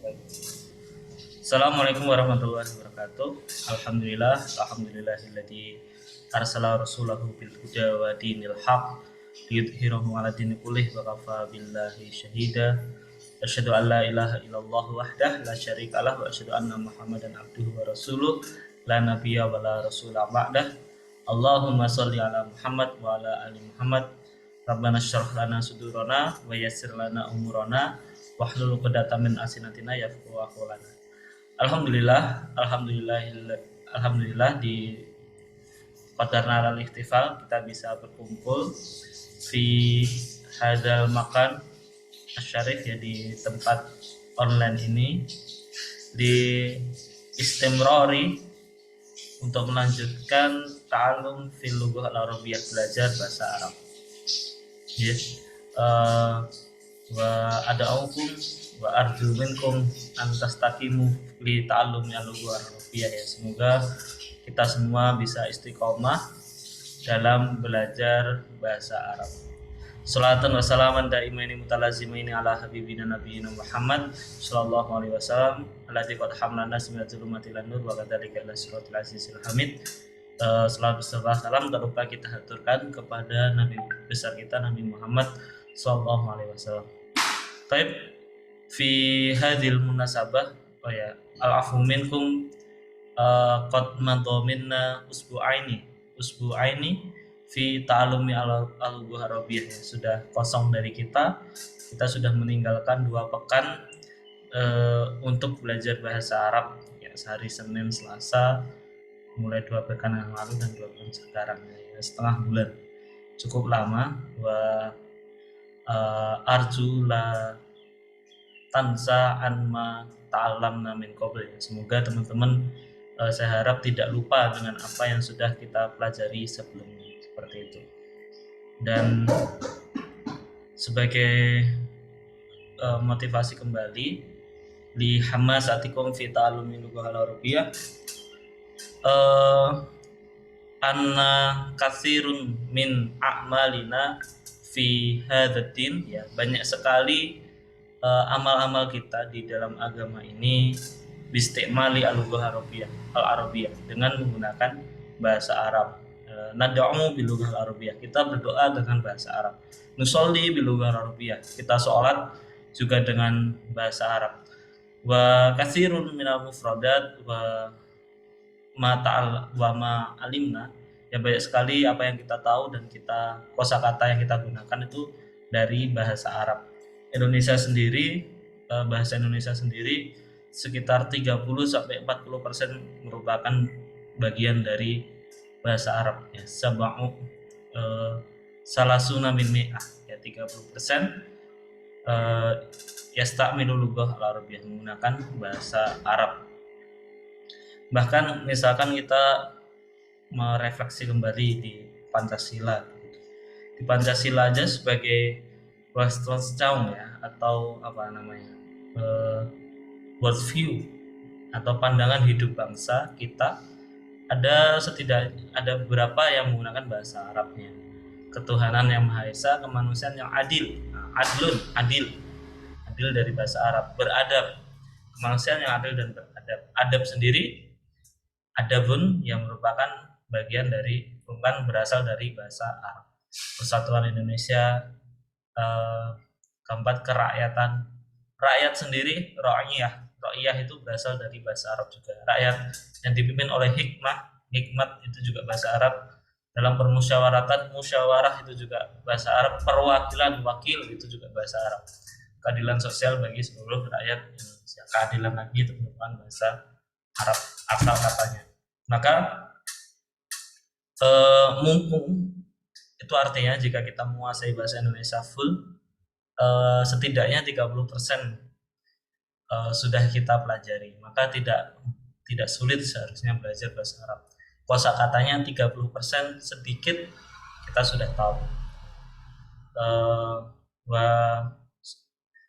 Assalamualaikum warahmatullahi wabarakatuh. Alhamdulillahilladzi arsala rasulahu bil huda wa dinil haq liyudhhirahu 'ala dini kullih wa kafa billahi syahida. Asyhadu an la ilaha illallah wahdah la syarikalah wa asyhadu anna Muhammadan abduhu wa rasuluh la nabiyya wa la rasula ba'dah. Allahumma shalli ala Muhammad wa ala ali Muhammad. Rabbana syrah lana sudurana wa yassir lana umurana wahlul 'uqdatam min alsinatina yafqahu qawlana. Alhamdulillah di qadarna al ihtifal kita bisa berkumpul di hadzal makan asyarif, ya, di tempat online ini, di istimrori untuk melanjutkan ta'allum fil lughah al arabiyyah, belajar bahasa Arab. Yes. Wa ada'ukum wa arju minkum antastaqimu li ta'allumi al-lughah al-arabiyyah, ya. Semoga kita semua bisa istiqomah dalam belajar bahasa Arab. Salatan wa salaman daimaini mutalazimaini ala habibina nabiyina Muhammad sallallahu alaihi wasallam alladzi qad hamlana min zulumati lan nur wa kadzalika ila siratal azizil hamid. Salawat serta salam tak lupa kita haturkan kepada Nabi besar kita Nabi Muhammad sallallahu alaihi wasallam. Taib fi hadhil munasabah al-afu minkum qad mantominna usbu'aini fi ta'allumi al-lughah arabiyyah, ya. Sudah kosong dari kita sudah meninggalkan 2 pekan untuk belajar bahasa Arab, ya. Sehari Senin Selasa, mulai 2 pekan yang lalu dan 2 pekan sekarang, ya. Setengah bulan, cukup lama. Arju la tansa anma ta'allamna min qabl, ya. Semoga teman-teman, saya harap tidak lupa dengan apa yang sudah kita pelajari sebelumnya, seperti itu. Dan sebagai motivasi kembali li hamasatikum fi ta'allumi lughah al-arabiyyah, anna katsirun min a'malina fi hadzal, ya, banyak sekali amal-amal kita di dalam agama ini bistimali al-lughah al-arabiyyah, dengan menggunakan bahasa Arab. Nad'u bil lughah al-arabiyyah, kita berdoa dengan bahasa Arab. Nusolli bil lughah al-arabiyyah, kita sholat juga dengan bahasa Arab. Wa katsirun minal mufradat wa ma alimna, ya, banyak sekali apa yang kita tahu dan kosakata yang kita gunakan itu dari bahasa Arab. Bahasa Indonesia sendiri sekitar 30-40% merupakan bagian dari bahasa Arab, ya. Salasuna min mi'ah, ya, 30% yasta'milu lughah al-arabiyyah, menggunakan bahasa Arab. Bahkan misalkan kita merefleksi kembali di Pancasila. Di Pancasila aja sebagai Western, ya, atau worldview atau pandangan hidup bangsa kita, ada beberapa yang menggunakan bahasa Arabnya. Ketuhanan yang Maha Esa, kemanusiaan yang adil, adil dari bahasa Arab. Beradab, kemanusiaan yang adil dan beradab. Adab sendiri, adabun, yang merupakan bagian dari, bukan berasal dari bahasa Arab. Persatuan Indonesia, keempat kerakyatan. Rakyat sendiri, ra'iyah itu berasal dari bahasa Arab juga. Rakyat yang dipimpin oleh hikmat itu juga bahasa Arab. Dalam permusyawaratan, musyawarah itu juga bahasa Arab. Perwakilan, wakil itu juga bahasa Arab. Keadilan sosial bagi seluruh rakyat Indonesia, keadilan lagi itu merupakan bahasa Arab asal katanya. Maka mumpung, itu artinya jika kita menguasai bahasa Indonesia full, setidaknya 30% sudah kita pelajari, maka tidak sulit seharusnya belajar bahasa Arab. Kosakatanya 30% sedikit kita sudah tahu.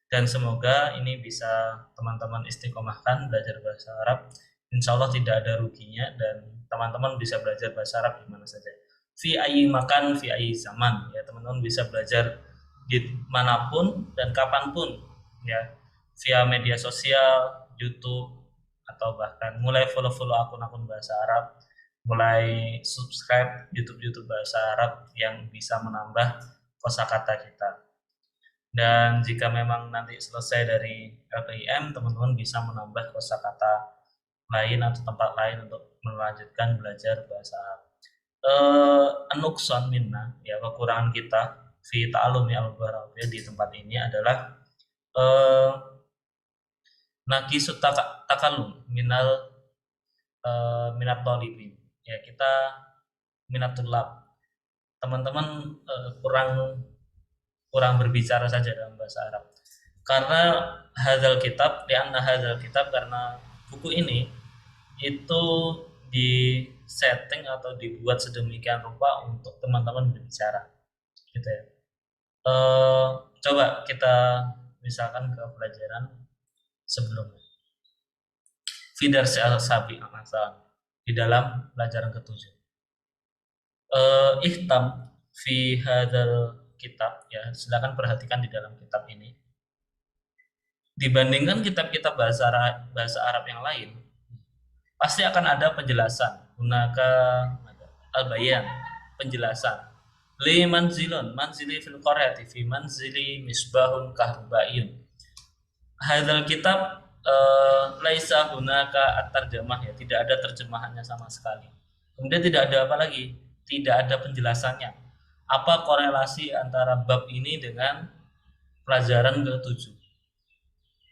Dan semoga ini bisa teman-teman istiqomahkan belajar bahasa Arab. Insya Allah tidak ada ruginya, dan teman-teman bisa belajar bahasa Arab di mana saja. Fi ayyi makan, fi ayyi zaman, ya, teman-teman bisa belajar di manapun dan kapanpun, ya. via media sosial, YouTube, atau bahkan mulai follow-follow akun-akun bahasa Arab, mulai subscribe YouTube-YouTube bahasa Arab yang bisa menambah kosakata kita. Dan jika memang nanti selesai dari LPIM, teman-teman bisa menambah kosakata lain atau tempat lain untuk melanjutkan belajar bahasa Arab. Nukson minna, ya kekurangan kita fi ta'alumi al-lughah al-arabiyyah di tempat ini adalah eh, nakisut takallum minat talibin. Ya, kita minatul lab. Teman-teman kurang kurang berbicara saja dalam bahasa Arab. Karena hadzal kitab, lianna hadzal kitab, karena buku ini itu di setting atau dibuat sedemikian rupa untuk teman-teman berbicara, gitu ya. Coba kita misalkan ke pelajaran sebelumnya. Fidar sabi di dalam pelajaran ketujuh. Ihtam fi hadzal kitab, ya, silakan perhatikan di dalam kitab ini. Dibandingkan kitab-kitab bahasa Arab yang lain, pasti akan ada penjelasan, gunakan al-bayan, penjelasan. Li manzilun, manzili fil qaryati fi manzili misbahun kahrubaiyun. Hadzal kitab laisa hunaka at-tarjamah, ya, tidak ada terjemahannya sama sekali. Kemudian tidak ada apa lagi? Tidak ada penjelasannya. Apa korelasi antara bab ini dengan pelajaran ke-7?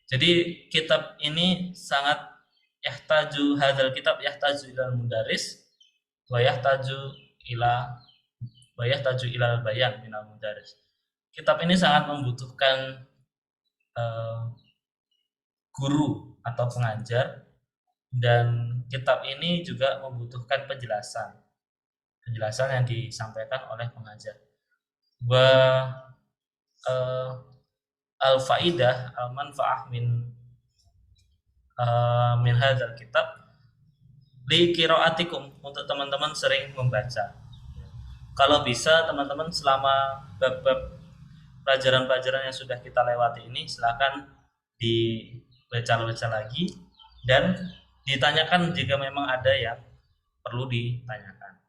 Jadi kitab ini sangat yahtaju, hadzal kitab yahtaju ilal mudaris wa yahtaju ila wa yahtaju ilal bayan minal mudaris. Kitab ini sangat membutuhkan guru atau pengajar, dan kitab ini juga membutuhkan penjelasan yang disampaikan oleh pengajar. Wa al faidah al manfaah min hadzal kitab li qiraatikum, untuk teman-teman sering membaca. Kalau bisa teman-teman selama bab-bab pelajaran-pelajaran yang sudah kita lewati ini, silakan dibaca lagi dan ditanyakan jika memang ada yang perlu ditanyakan.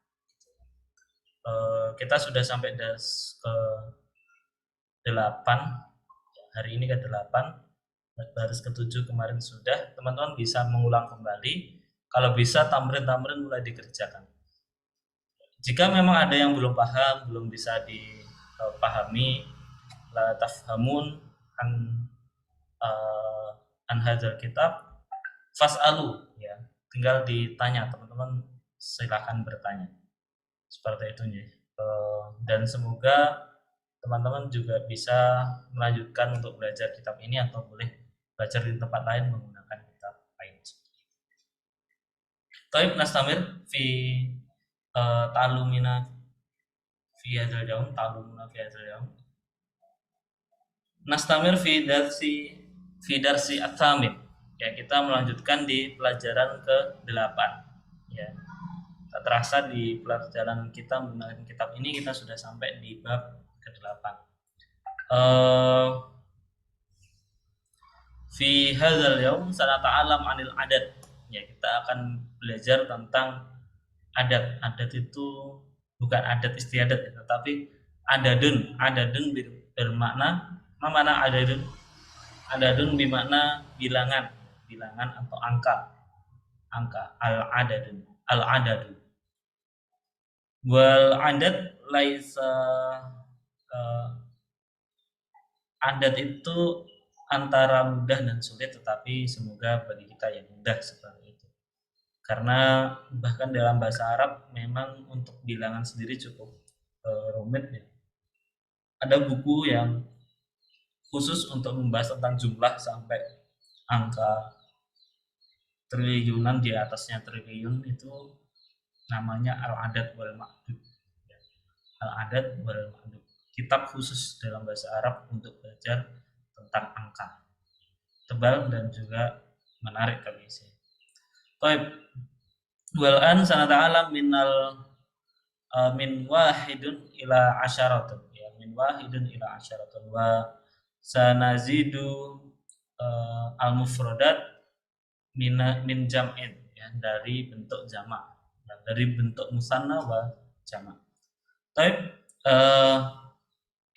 Kita sudah sampai ke 8, hari ini ke 8, baris ke-7 kemarin sudah. Teman-teman bisa mengulang kembali, kalau bisa tamrin mulai dikerjakan. Jika memang ada yang belum paham, belum bisa dipahami, la tafhamun an hadzal kitab fas'alu, ya, tinggal ditanya, teman-teman silahkan bertanya seperti itu ya. Dan semoga teman-teman juga bisa melanjutkan untuk belajar kitab ini, atau boleh belajar di tempat lain menggunakan kitab lain. Taib nastamir fi ta'alumina fi hadzal yaum, ta'alumuna fi hadzal yaum. Nastamir fi darsi at-thamin, ya, kita melanjutkan di pelajaran ke-8, ya. Tak terasa di pelajaran kita menggunakan kitab ini kita sudah sampai di bab ke-8. Fi hadzal yaum sanata'alam 'anil adat, ya, kita akan belajar tentang adat. Adat itu bukan adat istiadat, ya, tetapi adadun bermakna mana adadun bermakna bilangan atau angka al adadun wal adat laisa adat itu antara mudah dan sulit, tetapi semoga bagi kita yang mudah seperti itu. Karena bahkan dalam bahasa Arab memang untuk bilangan sendiri cukup rumit, ya. Ada buku yang khusus untuk membahas tentang jumlah sampai angka triliunan, di atasnya triliun, itu namanya al-adad wal ma'dud. Al-adad wal ma'dud, kitab khusus dalam bahasa Arab untuk belajar tentang angka, tebal dan juga menarik kali ini. Baik, wal an sanata'alam min wahidun ila asyaratun, ya, min wahidun ila asyaratun wa sanazidu al-mufradat min jam'in, ya, dari bentuk jamak, ya, dari bentuk musanna wa jamak. Baik,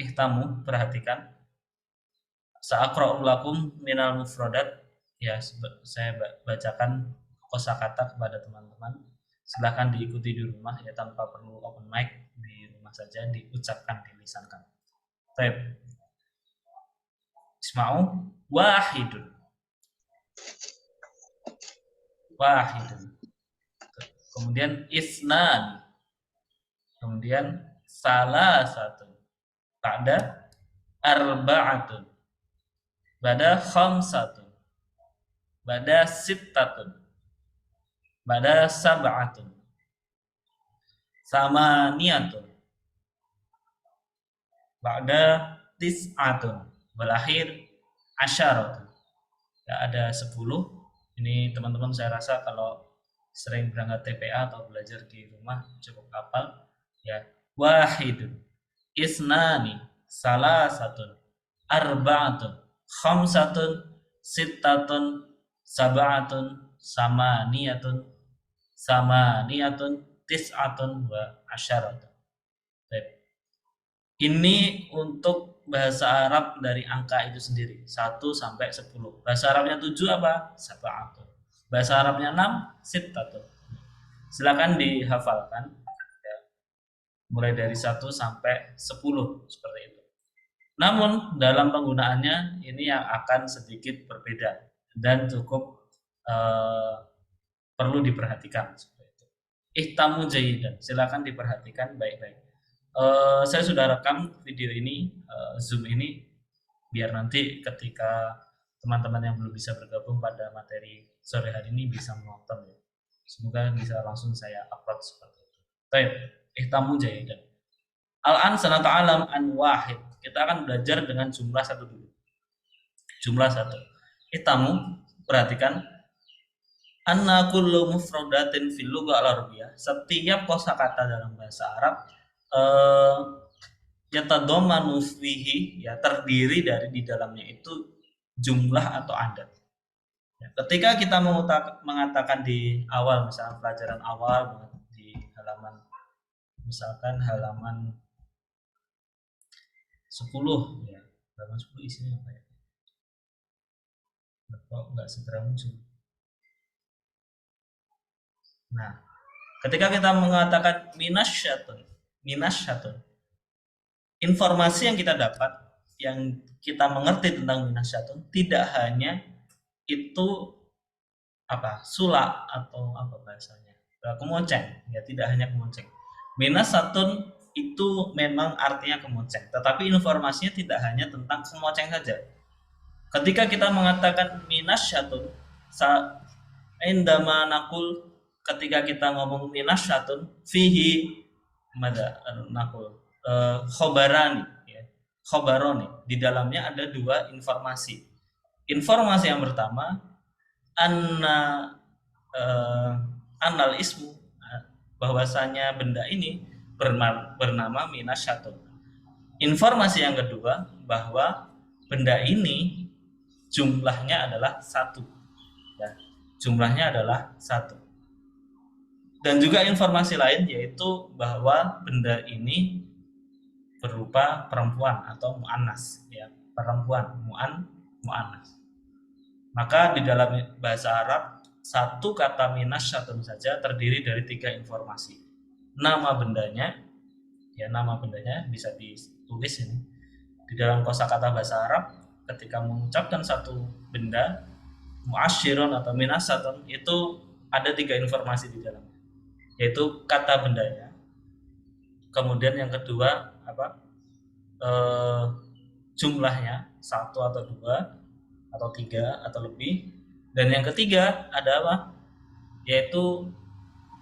ihtamu, perhatikan. Sa'aqra'u lakum minal mufradat, ya, saya bacakan kosakata kepada teman-teman. Silahkan diikuti di rumah, ya, tanpa perlu open mic, di rumah saja diucapkan, dilisankan. Baik. Isma'u wahidun. Wahidun. Kemudian isnan. Kemudian salasatun. Ba'da arba'atun. Ba'da khamsatun. Ba'da sittatun. Ba'da sab'atun. Samaniyatun. Ba'da tis'atun. Berakhir asyaratun. Ya, ada 10. Ini teman-teman saya rasa kalau sering berangkat TPA atau belajar di rumah cukup hafal, ya. Wahidun, isnani, salasatun, arba'atun, khamsatun, sittatun, sab'atun, samaniyatun, tis'atun, wa asyaratun. Ini untuk bahasa Arab dari angka itu sendiri, 1 sampai 10. Bahasa Arabnya 7 apa? Sab'atun. Bahasa Arabnya 6, sittatun. Silakan dihafalkan, ya, mulai dari 1 sampai 10 seperti itu. Namun dalam penggunaannya ini yang akan sedikit berbeda dan cukup perlu diperhatikan seperti itu. Ihtamu jayidan, silakan diperhatikan baik-baik. Saya sudah rekam video ini, Zoom ini, biar nanti ketika teman-teman yang belum bisa bergabung pada materi sore hari ini bisa menonton, ya. Semoga bisa langsung saya upload seperti itu. Baik, ihtamu jayidan. Al-an sanata'alam an wahid. Kita akan belajar dengan jumlah 1 dulu. Jumlah 1. Ihtamu, perhatikan. Anna kullu mufradatin fil lughah al-arabiyyah. Setiap kosakata dalam bahasa Arab yatadhammanu fihi, ya, terdiri dari di dalamnya itu jumlah atau adat. Ya, ketika kita mengatakan di awal, misalnya pelajaran awal di halaman, misalkan halaman 10, ya, halaman 10 isinya apa ya? Kok nggak segera muncul? Nah, ketika kita mengatakan minasyatun, informasi yang kita dapat, yang kita mengerti tentang minasyatun tidak hanya itu apa, sulak atau apa bahasanya, kemoceng, ya, tidak hanya kemoceng. Minasyatun itu memang artinya kemoceng, tetapi informasinya tidak hanya tentang kemoceng saja. Ketika kita mengatakan minasyatun, indama nakul, ketika kita ngomong minasyatun fihi mada nakul khobarani, ya, khobaroni, di dalamnya ada 2 informasi. Informasi yang pertama, anal ismu, bahwasanya benda ini bernama minasyatun. Informasi yang kedua, bahwa benda ini jumlahnya adalah 1, ya, jumlahnya adalah 1. Dan juga informasi lain, yaitu bahwa benda ini berupa perempuan atau mu'annas, ya, perempuan, mu'annas. Maka di dalam bahasa Arab, satu kata minasyatun saja terdiri dari 3 informasi. Nama bendanya, ya, nama bendanya bisa ditulis ini di dalam kosakata bahasa Arab. Ketika mengucapkan satu benda mu'asyirun atau minasyatun, itu ada 3 informasi di dalamnya, yaitu kata bendanya, kemudian yang kedua apa, jumlahnya 1 atau 2 atau 3 atau lebih, dan yang ketiga ada apa, yaitu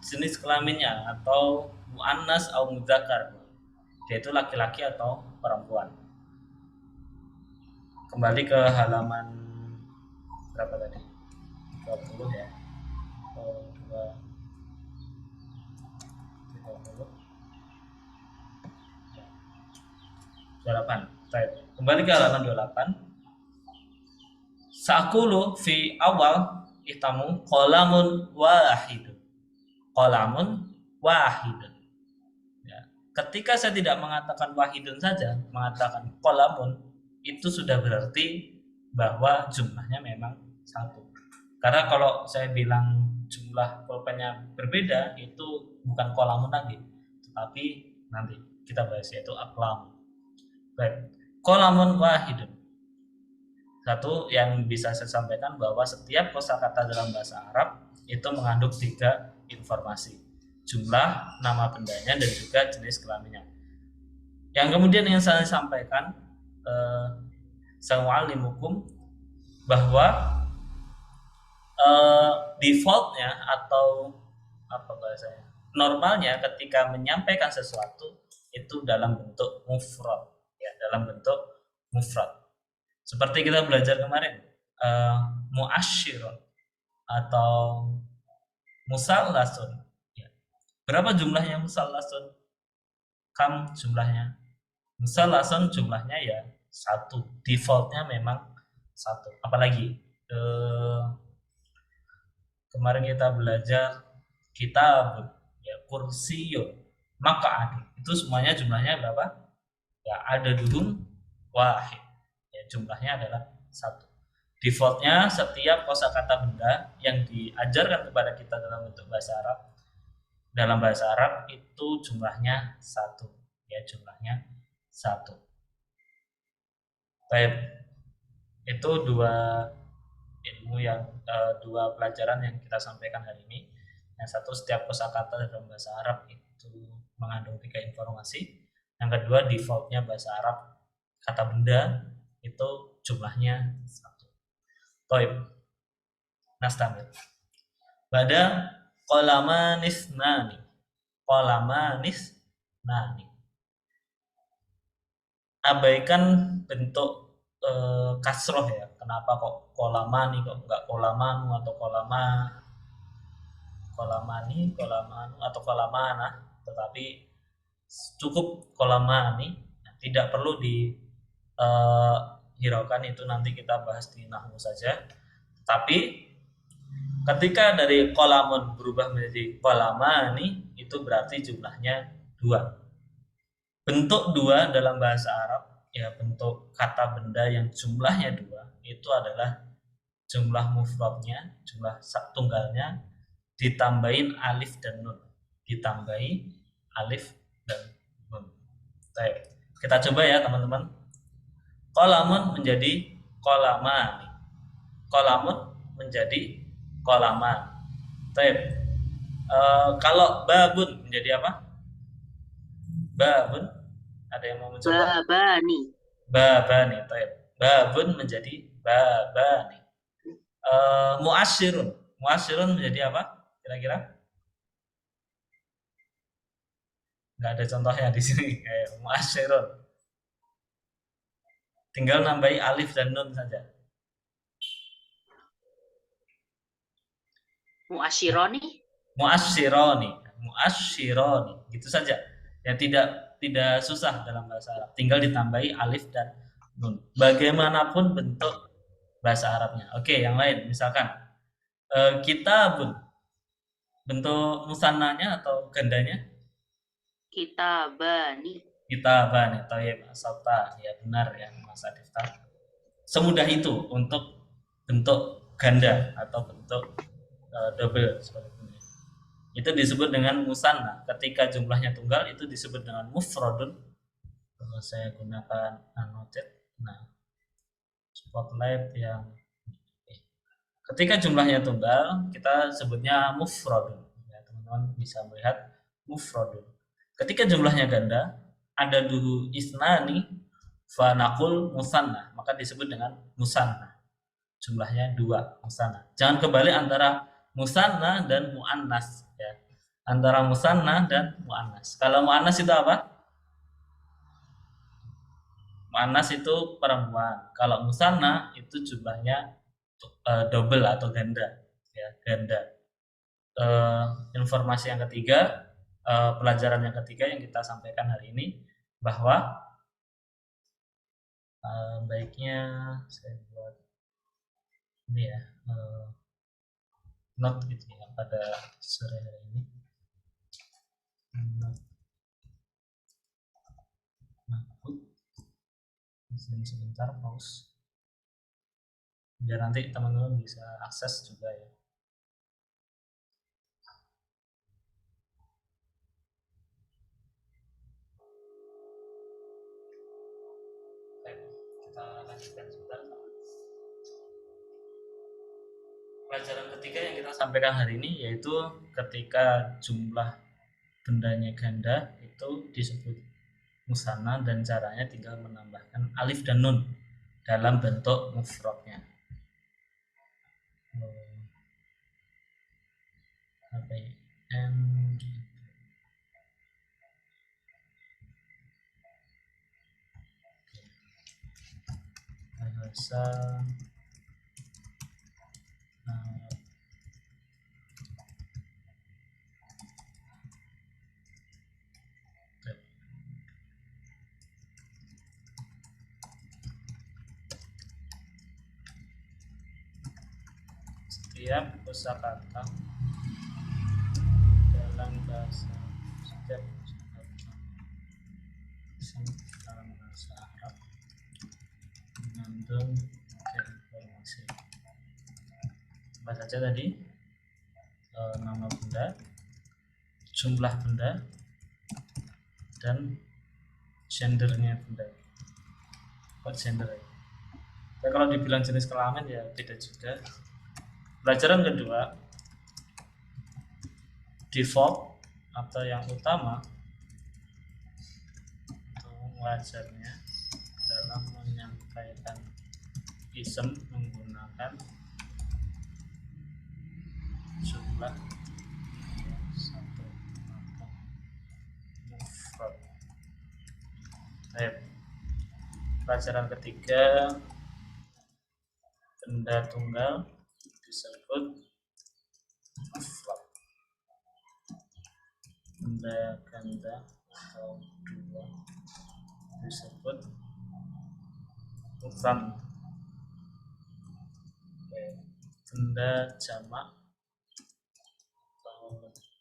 jenis kelaminnya atau muannas atau mudzakkar, yaitu laki-laki atau perempuan. Kembali ke halaman berapa tadi, 20 ya, 28. Kembali ke halaman 28. Sa'kulu fi awal itamu qalamun wahidun. Qalamun wahidun. Ya. Ketika saya tidak mengatakan wahidun saja, mengatakan qalamun, itu sudah berarti bahwa jumlahnya memang satu. Karena kalau saya bilang jumlah pulpennya berbeda, itu bukan qalamun lagi, tetapi nanti kita bahas yaitu aqlam. Baik. Qalamun wahidun. Satu yang bisa saya sampaikan bahwa setiap kosakata dalam bahasa Arab itu mengandung 3 informasi. Jumlah, nama bendanya, dan juga jenis kelaminnya. Yang kemudian yang saya sampaikan sawalimukum bahwa defaultnya atau apa bahasanya, normalnya ketika menyampaikan sesuatu itu dalam bentuk mufrad, ya, dalam bentuk mufrad. Seperti kita belajar kemarin, muasyirun atau musallasun. Ya. Berapa jumlahnya musallasun? Kam jumlahnya? Musallasun jumlahnya ya 1. Defaultnya memang 1. Apalagi kemarin kita belajar kitab, ya, kursiyun, maq'ad. Itu semuanya jumlahnya berapa? Ya, ada dudun wahid. Jumlahnya adalah 1. Defaultnya setiap kosakata benda yang diajarkan kepada kita dalam bentuk bahasa Arab, dalam bahasa Arab itu jumlahnya 1, ya, jumlahnya 1. Baik, itu 2 ilmu yang 2 pelajaran yang kita sampaikan hari ini. Yang satu, setiap kosakata dalam bahasa Arab itu mengandung 3 informasi. Yang kedua, defaultnya bahasa Arab kata benda itu jumlahnya 1. Baik. Nastamil. Pada qalamanisnani. Qalamanisnani. Abaikan bentuk kasroh, ya. Kenapa kok kolamani, kok enggak kolamanu atau kolamani, kolamanu atau kolamana, tetapi cukup kolamani. Tidak perlu di hiraukan, itu nanti kita bahas di nahwu saja. Tapi ketika dari qalamun berubah menjadi qalamani, itu berarti jumlahnya 2. Bentuk 2 dalam bahasa Arab, ya, bentuk kata benda yang jumlahnya 2 itu adalah jumlah mufradnya, jumlah tunggalnya ditambahin alif dan nun. Ditambahi alif dan nun. Baik. Kita coba ya, teman-teman. Qalamun menjadi qalamani. Qalamun menjadi qalaman. Baik. Kalau babun menjadi apa? Babun. Ada yang mau mencoba? Babani. Babani. Baik. Babun menjadi babani. Muasyirun. Muasyirun menjadi apa? Kira-kira? Nggak ada contohnya di sini. Muasyirun. Tinggal nambahi alif dan nun saja. Muasyironi. Muasyironi. Muasyironi. Gitu saja. Ya, tidak susah dalam bahasa Arab. Tinggal ditambahi alif dan nun. Bagaimanapun bentuk bahasa Arabnya. Oke, yang lain misalkan kitabun. Bentuk musannanya atau gandanya? Kitabani. Kitaban. Thayyib, asalta. Ya, benar ya, Mas Adifta. Semudah itu untuk bentuk ganda atau bentuk double seperti ini. Itu disebut dengan musanna. Ketika jumlahnya tunggal itu disebut dengan mufradun. Kalau saya gunakan annotate, nah, spotlight yang ketika jumlahnya tunggal kita sebutnya mufradun, ya, teman-teman bisa melihat mufradun. Ketika jumlahnya ganda, ada dulu isnani fanakul musanna, maka disebut dengan musanna. Jumlahnya 2, musanna. Jangan kebalik antara musanna dan muannas, ya. Antara musanna dan muannas. Kalau muannas itu apa? Muannas itu perempuan. Kalau musanna itu jumlahnya double atau ganda, ya, ganda. Informasi yang ketiga, pelajaran yang ketiga yang kita sampaikan hari ini, bahwa baiknya saya buat ini ya, not gitu ya pada sore hari ini. Not Mahfud. Di sini sebentar pause biar nanti teman-teman bisa akses juga ya. Oke, kita lanjutkan sebentar. Pelajaran ketiga yang kita sampaikan hari ini yaitu ketika jumlah bendanya ganda itu disebut musanna dan caranya tinggal menambahkan alif dan nun dalam bentuk mufradnya. Bahasa setiap kosakata dalam bahasa setiap kosakata dalam bahasa Arab mengandung informasi. Apa saja tadi? Nama benda, jumlah benda, dan gendernya benda. Kok gender ya? Nah, kalau dibilang jenis kelamin ya beda juga. Pelajaran kedua, default atau yang utama atau wajarnya dalam menyampaikan isim menggunakan jumlah satu atau mufrad. Pelajaran ketiga, benda tunggal disebut mufrad, benda ganda atau dua disebut mufrad. Benda jamak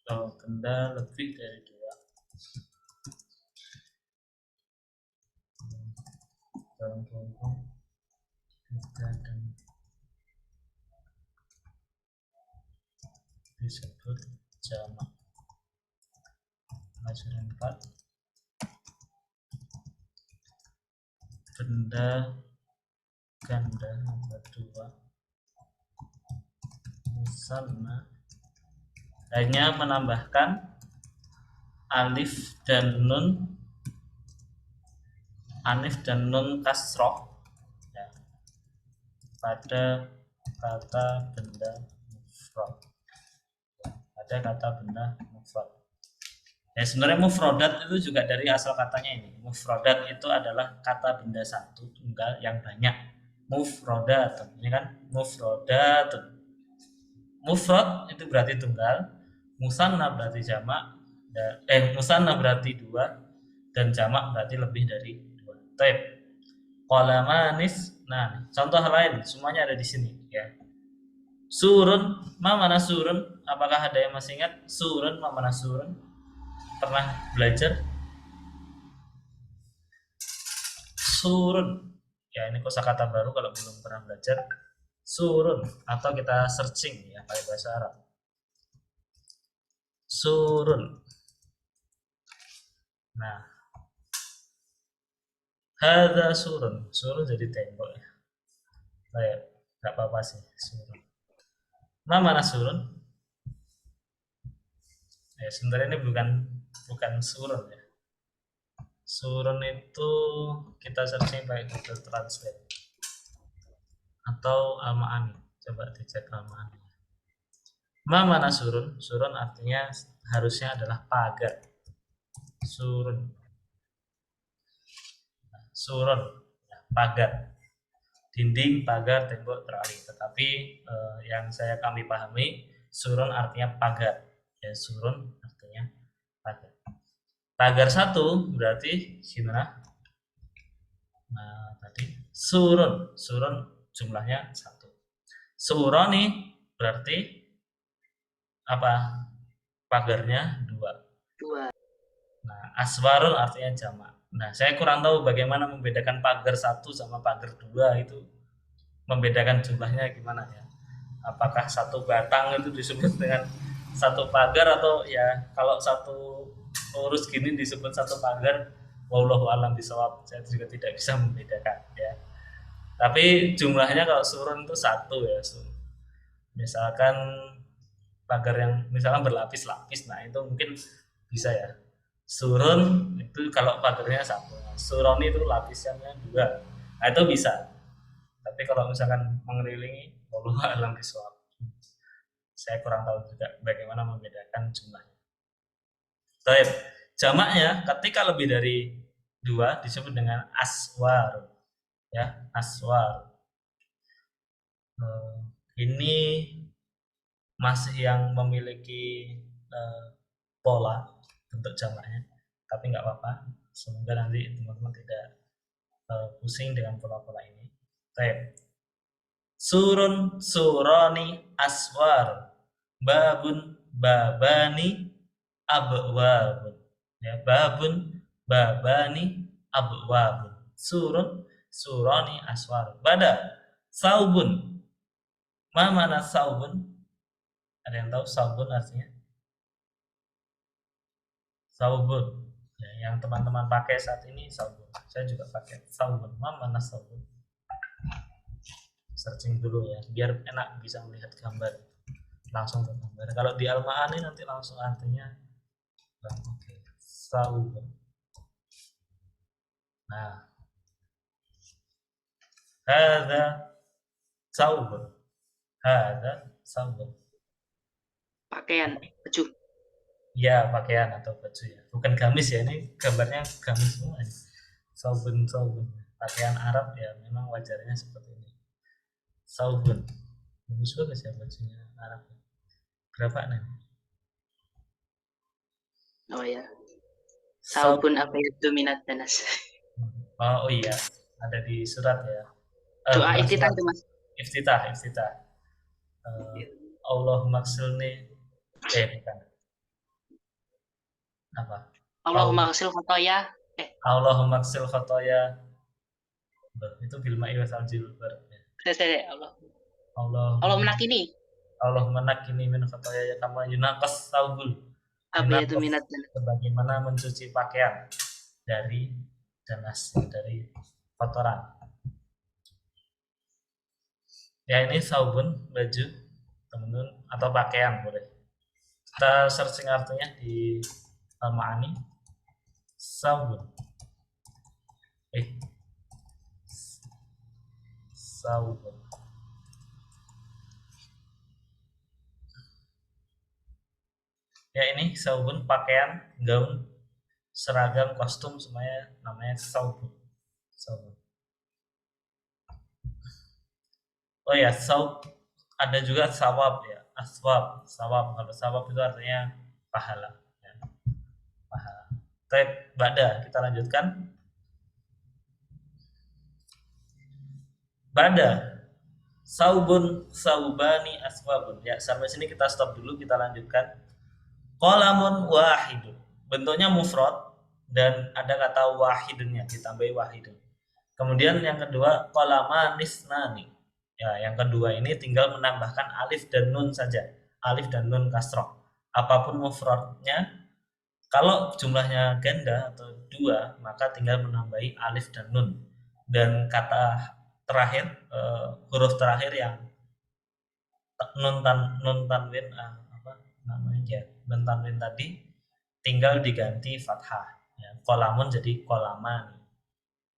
atau benda lebih dari dua dalam kelompok benda dan disebut jamak. Pelajaran 4, benda ganda nomor 2 musanna hanya menambahkan alif dan nun kasroh ya, pada kata benda mufrad ya, pada kata benda mufrad ya. Sebenarnya mufrodat itu juga dari asal katanya ini. Mufrodat itu adalah kata benda satu tunggal yang banyak. Mufrodat ini kan mufrodat. Mufrad itu berarti tunggal, musanna berarti jamak, musanna berarti dua, dan jamak berarti lebih dari dua. Taib. Qala manis. Nah, contoh lain semuanya ada di sini ya. Surun, ma mana surun? Apakah ada yang masih ingat surun, ma mana surun? Pernah belajar? Surun. Ya, ini kosakata baru kalau belum pernah belajar. Surun atau kita searching ya pakai bahasa Arab. Surun. Nah, hadza surun. Surun jadi tembok ya. Baik, nggak apa-apa sih surun. Mana surun? Ya, sebenarnya ini bukan surun ya. Surun itu kita searching pakai Google Translate atau Al-Ma'ani. Coba dicek Al-Ma'ani. Mana surun? Surun artinya harusnya adalah pagar. Surun. Surun, ya, pagar. Dinding, pagar, tembok, terali. Tetapi yang kami pahami, surun artinya pagar. Ya, surun artinya pagar. Pagar satu berarti gimana? Nah, tadi surun jumlahnya satu. Suroni berarti apa? Pagarnya 2. Dua. Nah, aswarun artinya jamak. Nah, saya kurang tahu bagaimana membedakan pagar 1 sama pagar 2 itu, membedakan jumlahnya gimana ya. Apakah satu batang itu disebut dengan satu pagar, atau ya kalau satu lurus gini disebut satu pagar. Wallahu alam bisawab. Saya juga tidak bisa membedakan ya. Tapi jumlahnya kalau surun itu 1 ya. Misalkan pagar yang misalkan berlapis-lapis, nah itu mungkin bisa ya. Surun itu kalau pagarnya 1, suron itu lapisannya 2, nah itu bisa. Tapi kalau misalkan mengelilingi, wallahu alam bisawab, saya kurang tahu juga bagaimana membedakan jumlahnya. Baik, jamaknya ketika lebih dari 2 disebut dengan aswar ya, aswar. Ini masih yang memiliki pola bentuk jamaknya, tapi nggak apa-apa, semoga nanti teman-teman tidak pusing dengan pola-pola ini. Baik, surun suroni aswar, babun babani abwabun ya, babun babani abwabun, surun suroni aswar. Bada saubun, ma mana saubun? Ada yang tahu saubun artinya? Saubun ya, yang teman-teman pakai saat ini saubun. Saya juga pakai saubun. Ma mana saubun? Searching dulu ya, biar enak bisa melihat gambar, langsung ke gambar. Kalau di Al-Ma'ani nanti langsung artinya oke, saubun. Nah, hadza saubun, hadza saubun. Pakaian, baju. Ya, pakaian atau baju ya, bukan gamis ya, ini gambarnya gamis semua ya. Saubun, saubun, pakaian Arab ya, memang wajarnya seperti ini. Saubun, bagus bagus ya bajunya Arab. Berapa nih? Oh ya. Saub. Saubun abayatu minat danas. Oh iya, ada di surat ya. Doa Bukan iftitah surat. itu Mas. Iftitah, iftitah. Allah maksilni, bukan. Apa? Allahumma ghsil khotoya. Allahumma maksil khotoya. Itu bil ma'i wa saljil barad. Allah. Allah Allah menakini. Allah menakini min khotoya ya kama yunaqas saubul. Abayatu Yunaqas minat danas. sebagaimana mencuci pakaian dari danas, dari kotoran. Ya, ini saubun, baju teman-teman, atau pakaian boleh. Kita searching artinya di Al-Ma'ani. Saubun, saubun. Ya, ini saubun, pakaian, gaun, seragam, kostum, semuanya namanya saubun. Saubun. Oh ya, saub ada juga sawab ya, aswab, sawab. Kalau sawab itu artinya pahala ya. Pahala. Baik, bada, kita lanjutkan. Bada saubun saubani aswabun ya, sampai sini kita stop dulu, kita lanjutkan. Qalamun wahidun, bentuknya mufrad dan ada kata wahidunnya, ditambahi wahidun. Kemudian yang kedua qalaman nisnani ya, yang kedua ini tinggal menambahkan alif dan nun saja, alif dan nun kasroh. Apapun mufradnya, kalau jumlahnya ganda atau 2 maka tinggal menambahi alif dan nun. Dan kata terakhir, huruf terakhir yang nun tanwin, apa namanya ya, nun tanwin tadi tinggal diganti fathah ya. Qalamun jadi qalaman,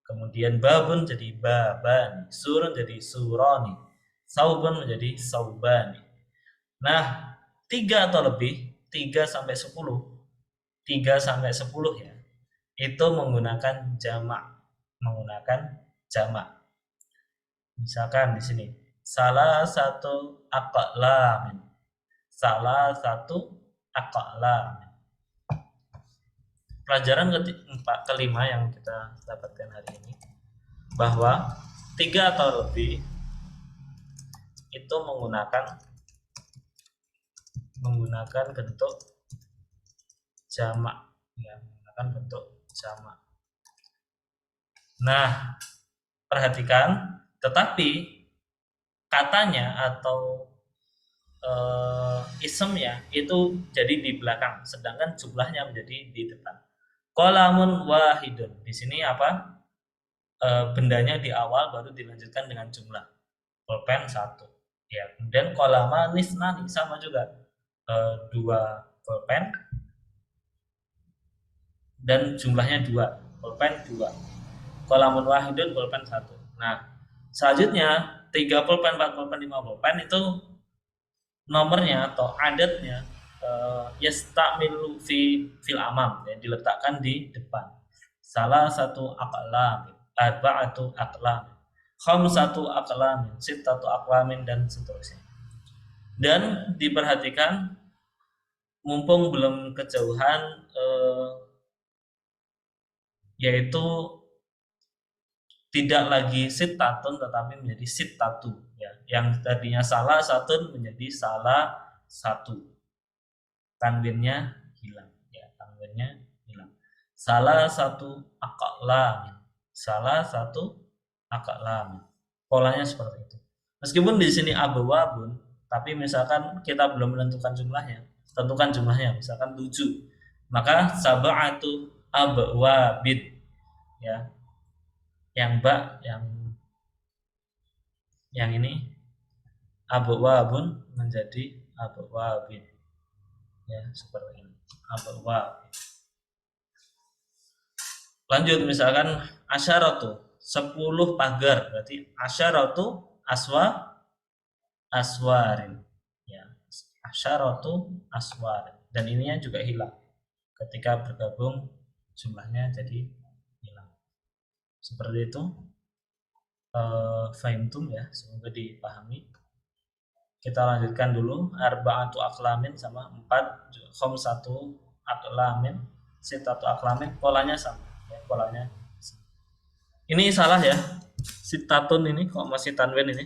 kemudian babun jadi baban, surun jadi suroni, saubun menjadi saubani. Nah, 3 atau lebih, 3 sampai 10, 3 sampai 10 ya, itu menggunakan jamak, misalkan di sini salah satu aqlamin, salah satu aqlamin. Pelajaran kelima yang kita dapatkan hari ini, bahwa 3 atau lebih itu menggunakan bentuk jamak, ya, menggunakan bentuk jamak. Nah, perhatikan, tetapi katanya atau isemnya itu jadi di belakang, sedangkan jumlahnya menjadi di depan. Qalamun wahidun. Di sini apa? Bendanya di awal baru dilanjutkan dengan jumlah. Pulpen 1. Ya, kemudian qalama nisnani sama juga. 2 pulpen dan jumlahnya 2. Pulpen 2. Qalamun wahidun pulpen 1. Nah, selanjutnya 3 pulpen, 4 pulpen, 5 pulpen itu nomornya atau adatnya yastamilu fil amam, ya, diletakkan di depan. Salah satu aqlam, arba'atu aqlam, khamsatu aqlam, sittatu aqlamin, dan seterusnya. Dan diperhatikan, mumpung belum kejauhan, yaitu tidak lagi sitatun tetapi menjadi sitatu, ya. Yang tadinya salah satu menjadi salah satu. Tanwinnya hilang, ya, tanwinnya hilang. Salah satu aqlam. Salah satu aqlam. Polanya seperti itu. Meskipun di sini abawabun, tapi misalkan kita belum menentukan jumlahnya, tentukan jumlahnya, misalkan 7. Maka sab'atu abwabin, ya. Yang ba, yang ini abwabun menjadi abwabin, ya, seperti ini, abwabin. Lanjut, misalkan asyaratu 10 pagar, berarti asyaratu aswarin, ya, asyaratu aswarin, dan ininya juga hilang ketika bergabung jumlahnya jadi hilang. Seperti itu. Fahimtum, ya, semoga dipahami. Kita lanjutkan dulu. Arba'atu aqlamin sama 4, khamsatu aqlamin, sittatu aqlamin, polanya sama, ya, polanya sama. Ini salah, ya, sitatun ini kok masih tanwin ini,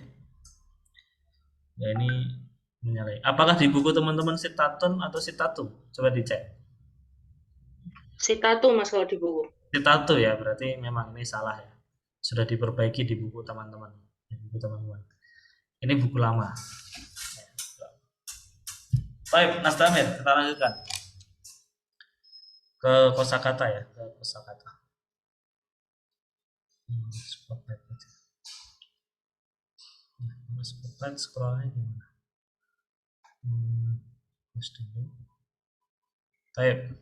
ya, ini menyalahi. Apakah di buku teman-teman sitatun atau sitatu? Coba dicek. Sitatu Mas kalau di buku. Sitatu, ya, berarti memang ini salah, ya. Sudah diperbaiki di buku teman-teman. Ini buku lama. Baik, Nastamir, kita lanjutkan ke kosakata, ya, ke kosakata. Spotlight scrollnya gimana? Baik.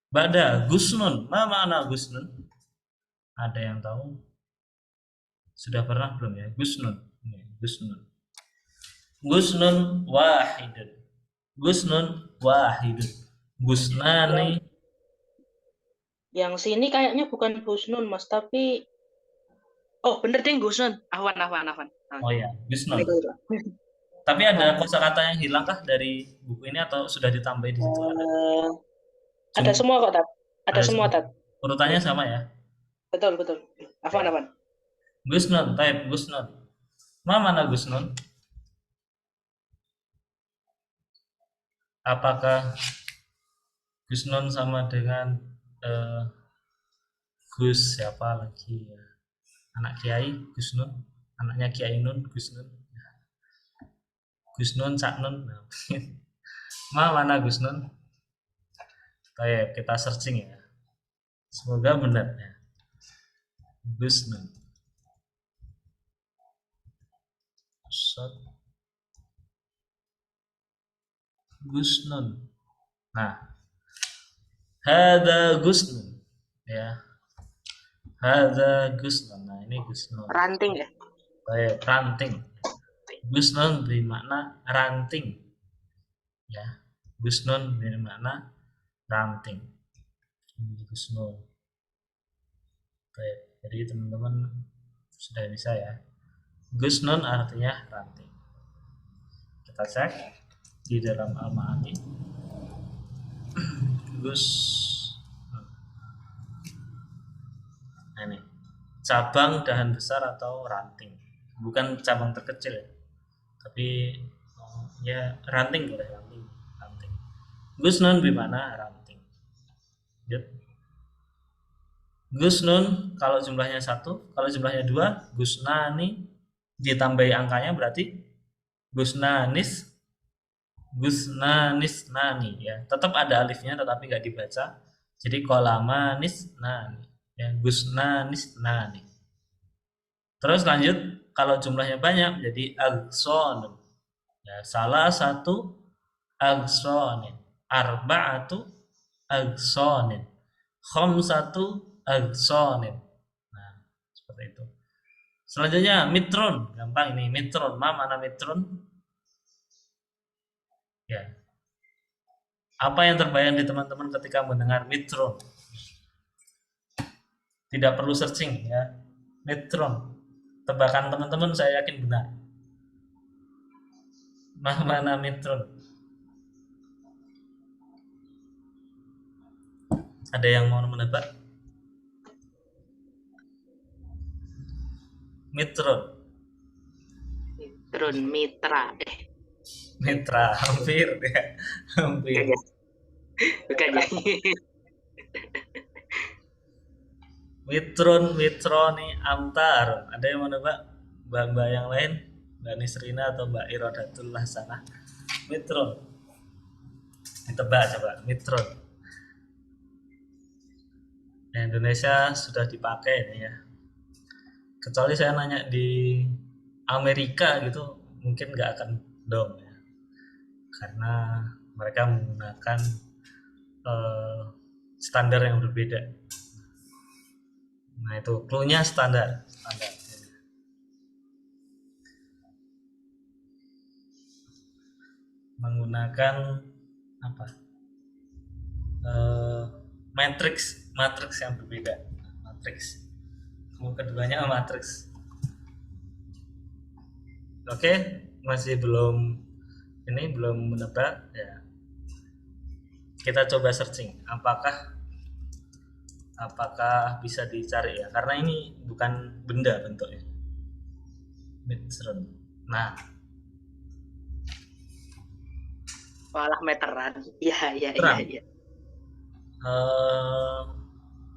Ba'da gusnun, ma makna gusnun? Ada yang tahu? Sudah pernah belum, ya? Gusnun. Gusnun. Gusnun wahidun. Gusnun wahidun. Gusnani. Yang sini kayaknya bukan Gusnun Mas, tapi oh bener deh Gusnun. Afwan. Oh ya, Gusnun. Tapi ada kosakata yang hilang kah dari buku ini atau sudah ditambah di situ? Ada semua kok, Tat. Ada semua, Tat. Urutannya sama, ya? Betul. Afwan. Gusnun, type Gusnun. Mana Gusnun? Apakah Gusnun sama dengan Gus siapa lagi, ya? Anak Kiai Gusnun, anaknya Kiai Nun Gusnun. Gusnun Cak Nun. Mana Gusnun? Kayak kita searching, ya. Semoga benar, ya. Gusnun. Gusnun. Nah, hada Gusnun, ya. Hada Gusnun. Nah, ini Gusnun. Ranting, ya. Ranting. Gusnun bermakna ranting, ya. Gusnun bermakna ranting. Gusnun. Baik, jadi teman-teman sudah bisa, ya. Gusnun artinya ranting. Kita cek di dalam Al-Ma'ani. Nah, ini cabang dahan besar atau ranting, bukan cabang terkecil, ya. Tapi ya ranting boleh, ranting. Gusnun bimana ranting. Lanjut. Gusnun kalau jumlahnya 1, kalau jumlahnya 2, gusnani ditambahi angkanya berarti gusnanis, gusnanis nani ya. Tetap ada alifnya tetapi nggak dibaca. Jadi kolamanis nani ya, gusnanis nani. Terus lanjut, kalau jumlahnya banyak jadi agson. Ya, salah satu agsonin, arba'atu agsonin, khamsatu agsonin. Nah, seperti itu. Selanjutnya mitron, gampang ini mitron. Mana mitron? Ya. Apa yang terbayang di teman-teman ketika mendengar mitron? Tidak perlu searching ya. Mitron. Tebakan teman-teman saya yakin benar. Mana mitron? Ada yang mau menebak? Mitron. Mitron, mitra. Mitra, hampir ya. Hampir. Bukan ya. Mitron, mitroni, amtar. Ada yang mau nebak? Mbak-mbak yang lain? Mbak Nisrina atau Mbak Irodatullah sana? Mitron. Ditebak coba, mitron. Di Indonesia sudah dipakai ini ya. Kecuali saya nanya di Amerika gitu, mungkin nggak akan dong ya. Karena mereka menggunakan standar yang berbeda. Nah itu clue-nya standar. Menggunakan apa? Matrix yang berbeda. Matrix. Keduanya matrix. Oke, masih belum menebak ya. Kita coba searching apakah bisa dicari ya, karena ini bukan benda bentuknya. Mitron. Nah, Malah meteran. Iya.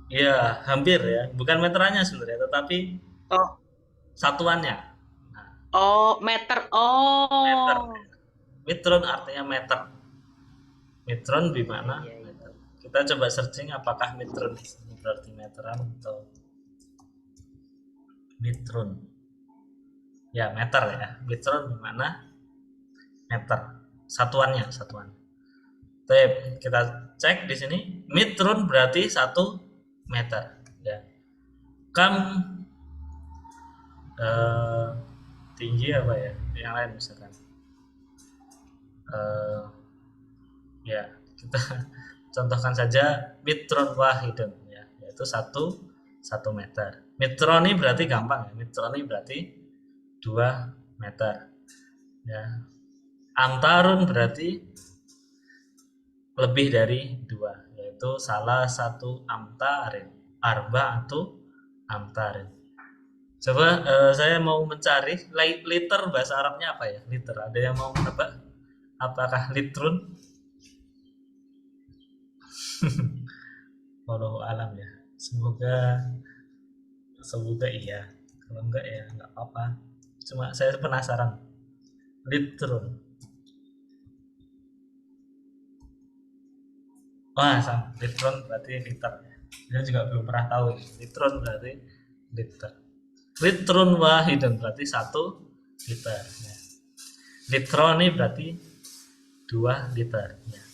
Ya hampir ya, bukan meterannya sebenarnya, tetapi satuannya. Nah. Meter. Meter. Mitron artinya meter. Mitron gimana? Meter. Kita coba searching apakah mitron berarti meteran atau mitron. Ya meter ya. Mitron gimana? Meter. Satuan. Oke, kita cek di sini. Mitron berarti 1 meter. Ya. Tinggi apa ya? Yang lain misalkan. Ya, kita contohkan saja mitron wahidun ya, yaitu 1 meter. Mitron ini berarti gampang ya. Mitron ini berarti 2 meter. Ya. Amtarun berarti lebih dari 2, yaitu salah satu amtarin, arba'atu amtarin. Coba saya mau mencari liter bahasa Arabnya apa ya? Liter. Ada yang mau menebak? Apakah litrun? Wallahu alam ya. Semoga iya. Kalau enggak ya enggak apa-apa. Cuma saya penasaran. Litrun. Wah, litron berarti liter. Saya juga belum pernah tahu. Litron berarti liter. Litrun wahidun berarti 1 liter. Ya. Litron ini berarti 2 liter. Ya.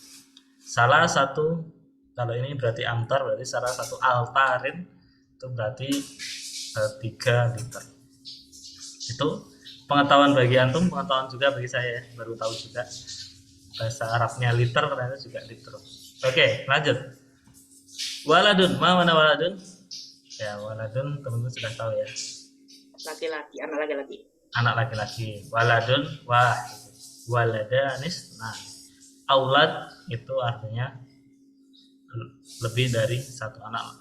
Salah satu, kalau ini berarti amtar, berarti salah satu altarin itu berarti 3 liter. Itu pengetahuan bagi antum, pengetahuan juga bagi saya, baru tahu juga bahasa Arabnya liter ternyata juga liter. Oke, lanjut. Waladun, mana waladun? Ya, waladun teman-teman sudah tahu ya. Laki-laki, anak laki-laki. Anak laki-laki. Waladun, waladanis. Nah, aulad itu artinya lebih dari 1 anak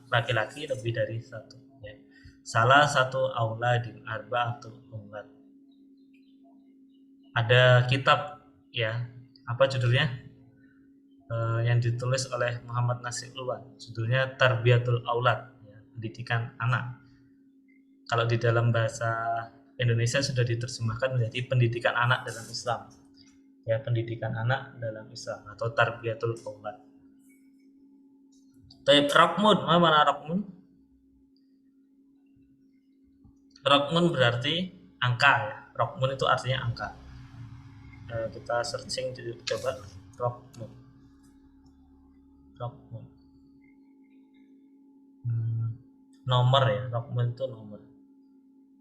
laki-laki lebih dari 1 ya. Salah satu auladin arba'atu aulad. ada kitab ya, apa judulnya, yang ditulis oleh Muhammad Nasir Luan, judulnya Tarbiyatul Aulad ya, pendidikan anak. Kalau di dalam bahasa Indonesia sudah diterjemahkan menjadi pendidikan anak dalam Islam ya, pendidikan anak dalam Islam atau Tarbiyatul Aulad. Tapi Rokmun, mana Rokmun? Rokmun berarti angka ya. Rokmun itu artinya angka. Kita searching coba Rokmun. Rokmun. Nomor ya, Rokmun itu nomor.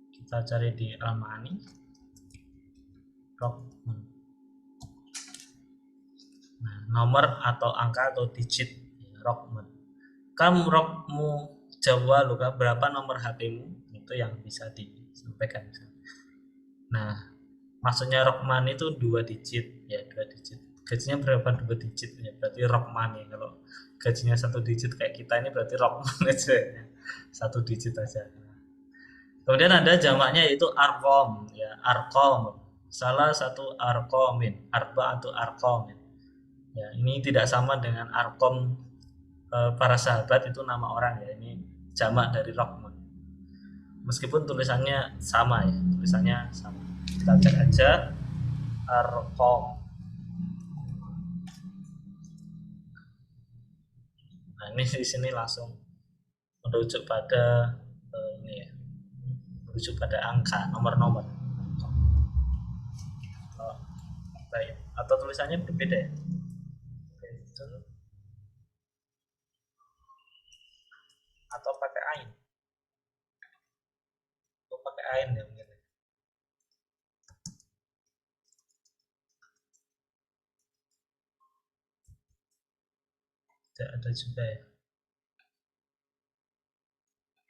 Kita cari di Al-Ma'ani. Rokmun. Nah, nomor atau angka atau digit ya, Rokmun. Kam rokmu Jawa luka, berapa nomor HP-mu? Itu yang bisa disampaikan. Nah, maksudnya Rockman itu 2 digit ya, 2 digit. Gajinya berapa? 2 digit ya, berarti Rockman ya. Kalau gajinya 1 digit kayak kita ini berarti Rockman aja ya. 1 digit aja. Kemudian ada jamaknya yaitu arkom ya, arkom. Salah satu arkomin, arba atau arkomin. Ya, ini tidak sama dengan arkom para sahabat, itu nama orang ya. Ini jamak dari Rockman. Meskipun tulisannya sama ya, tulisannya sama. Kita cek aja arkom. Nah, ini di sini langsung merujuk pada ini ya, merujuk pada angka, nomor-nomor. Atau tulisannya berbeda ya? Atau pakai ain? Atau pakai ain ya mungkin. Tidak ada juga ya.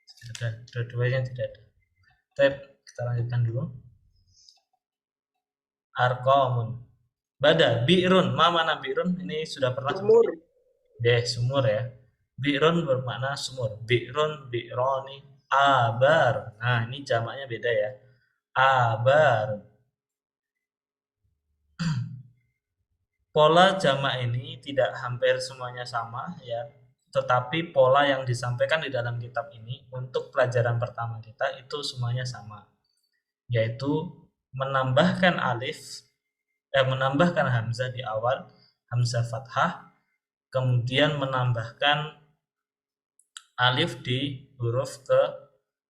Tidak ada, dua-duanya tidak ada. Tapi kita lanjutkan dulu. Arkomun. Bada, bi'run. Mana bi'run? Ini sudah pernah Sumur. Deh, sumur ya. Bi'run bermakna sumur. Bi'run, bi'roni, abar. Nah, ini jamaknya beda ya. Abar. Pola jamak ini tidak hampir semuanya sama ya, tetapi pola yang disampaikan di dalam kitab ini untuk pelajaran pertama kita itu semuanya sama, yaitu menambahkan menambahkan hamzah di awal, hamzah fathah, kemudian menambahkan alif di huruf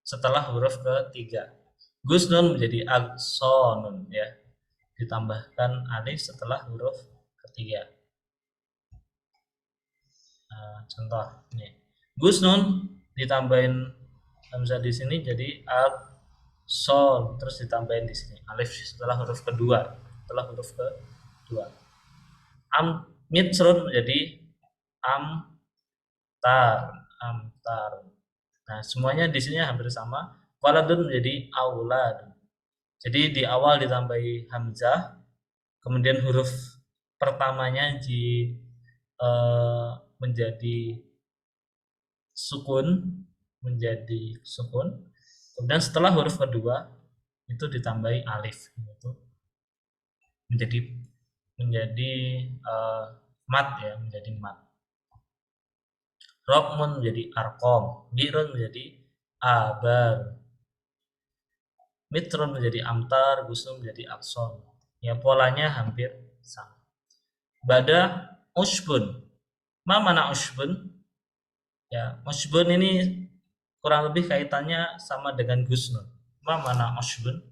setelah huruf ketiga. Gusnun menjadi aksonun ya, ditambahkan alif setelah huruf ketiga. Contoh nih, Gusnun ditambahin hamzah di sini jadi akson, terus ditambahin di sini alif setelah huruf kedua, Mitsrun menjadi amtar. Nah, semuanya di sini hampir sama. Waladun menjadi aulad. Jadi di awal ditambahi hamzah, kemudian huruf pertamanya menjadi sukun, kemudian setelah huruf kedua itu ditambahi alif, itu menjadi mat ya, menjadi mat. Rokmun menjadi arkom, birun menjadi abar, mitron menjadi amtar, gusum menjadi akson. Ya, polanya hampir sama. Bada usbun. Mana usbun? Ya, usbun ini kurang lebih kaitannya sama dengan gusnun. Mana usbun?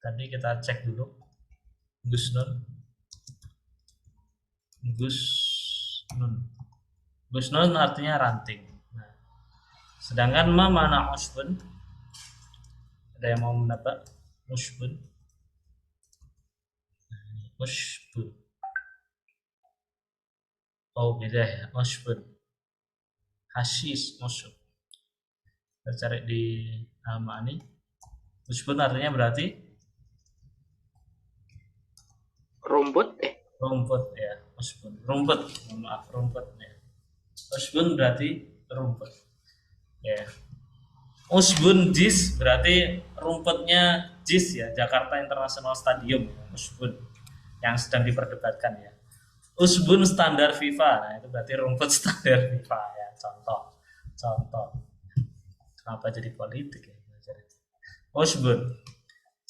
Tadi kita cek dulu. Gusnun. Gusnun artinya ranting. Nah, sedangkan mana usbun? Ada yang mau mendapat? Usbun. Usbun. Oh, beda ya. Usbun. Hasis usbun. Kita cari di Al-Ma'ani. Usbun artinya berarti rumput ya, usbun. Rumput, maaf, rumput ya. Usbun berarti rumput. Ya. Usbun JIS berarti rumputnya JIS ya, Jakarta International Stadium ya, Usbun yang sedang diperdebatkan ya. Usbun standar FIFA, nah itu berarti rumput standar FIFA ya, contoh. Contoh. Kenapa jadi politik ya? Usbun.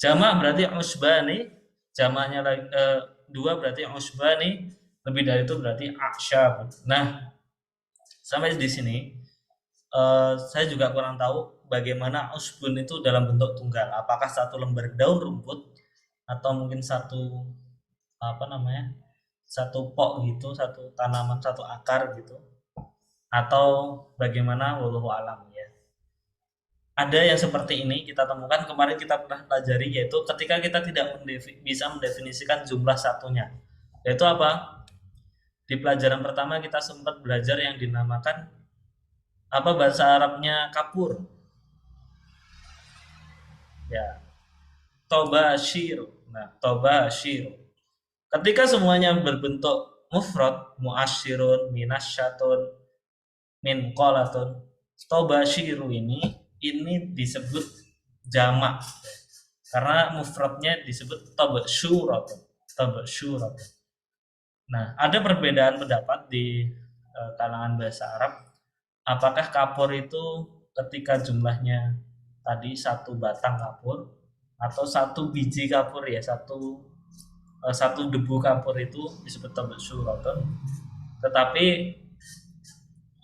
Jamak berarti usbani, jamaknya lagi dua berarti usbani, lebih dari itu berarti aksyab. Nah, sampai di sini saya juga kurang tahu bagaimana usbun itu dalam bentuk tunggal. Apakah satu lembar daun rumput atau mungkin satu apa namanya? Satu pok gitu, satu tanaman, satu akar gitu. Atau bagaimana wallahu alam ya. Ada yang seperti ini kita temukan kemarin kita pernah pelajari, yaitu ketika kita tidak bisa mendefinisikan jumlah satunya. Yaitu apa? Di pelajaran pertama kita sempat belajar yang dinamakan apa bahasa Arabnya kapur. Ya, tobashir. Nah, tobashir. Ketika semuanya berbentuk mufrad, muasyirun, minasyatun, minqalatun, tobashiru ini disebut jamak. Karena mufradnya disebut tabsyuratun. Tabsyuratun. Nah, ada perbedaan pendapat di kalangan bahasa Arab. Apakah kapur itu ketika jumlahnya tadi satu batang kapur atau satu biji kapur ya, satu debu kapur itu disebut tabsyuratun. Tetapi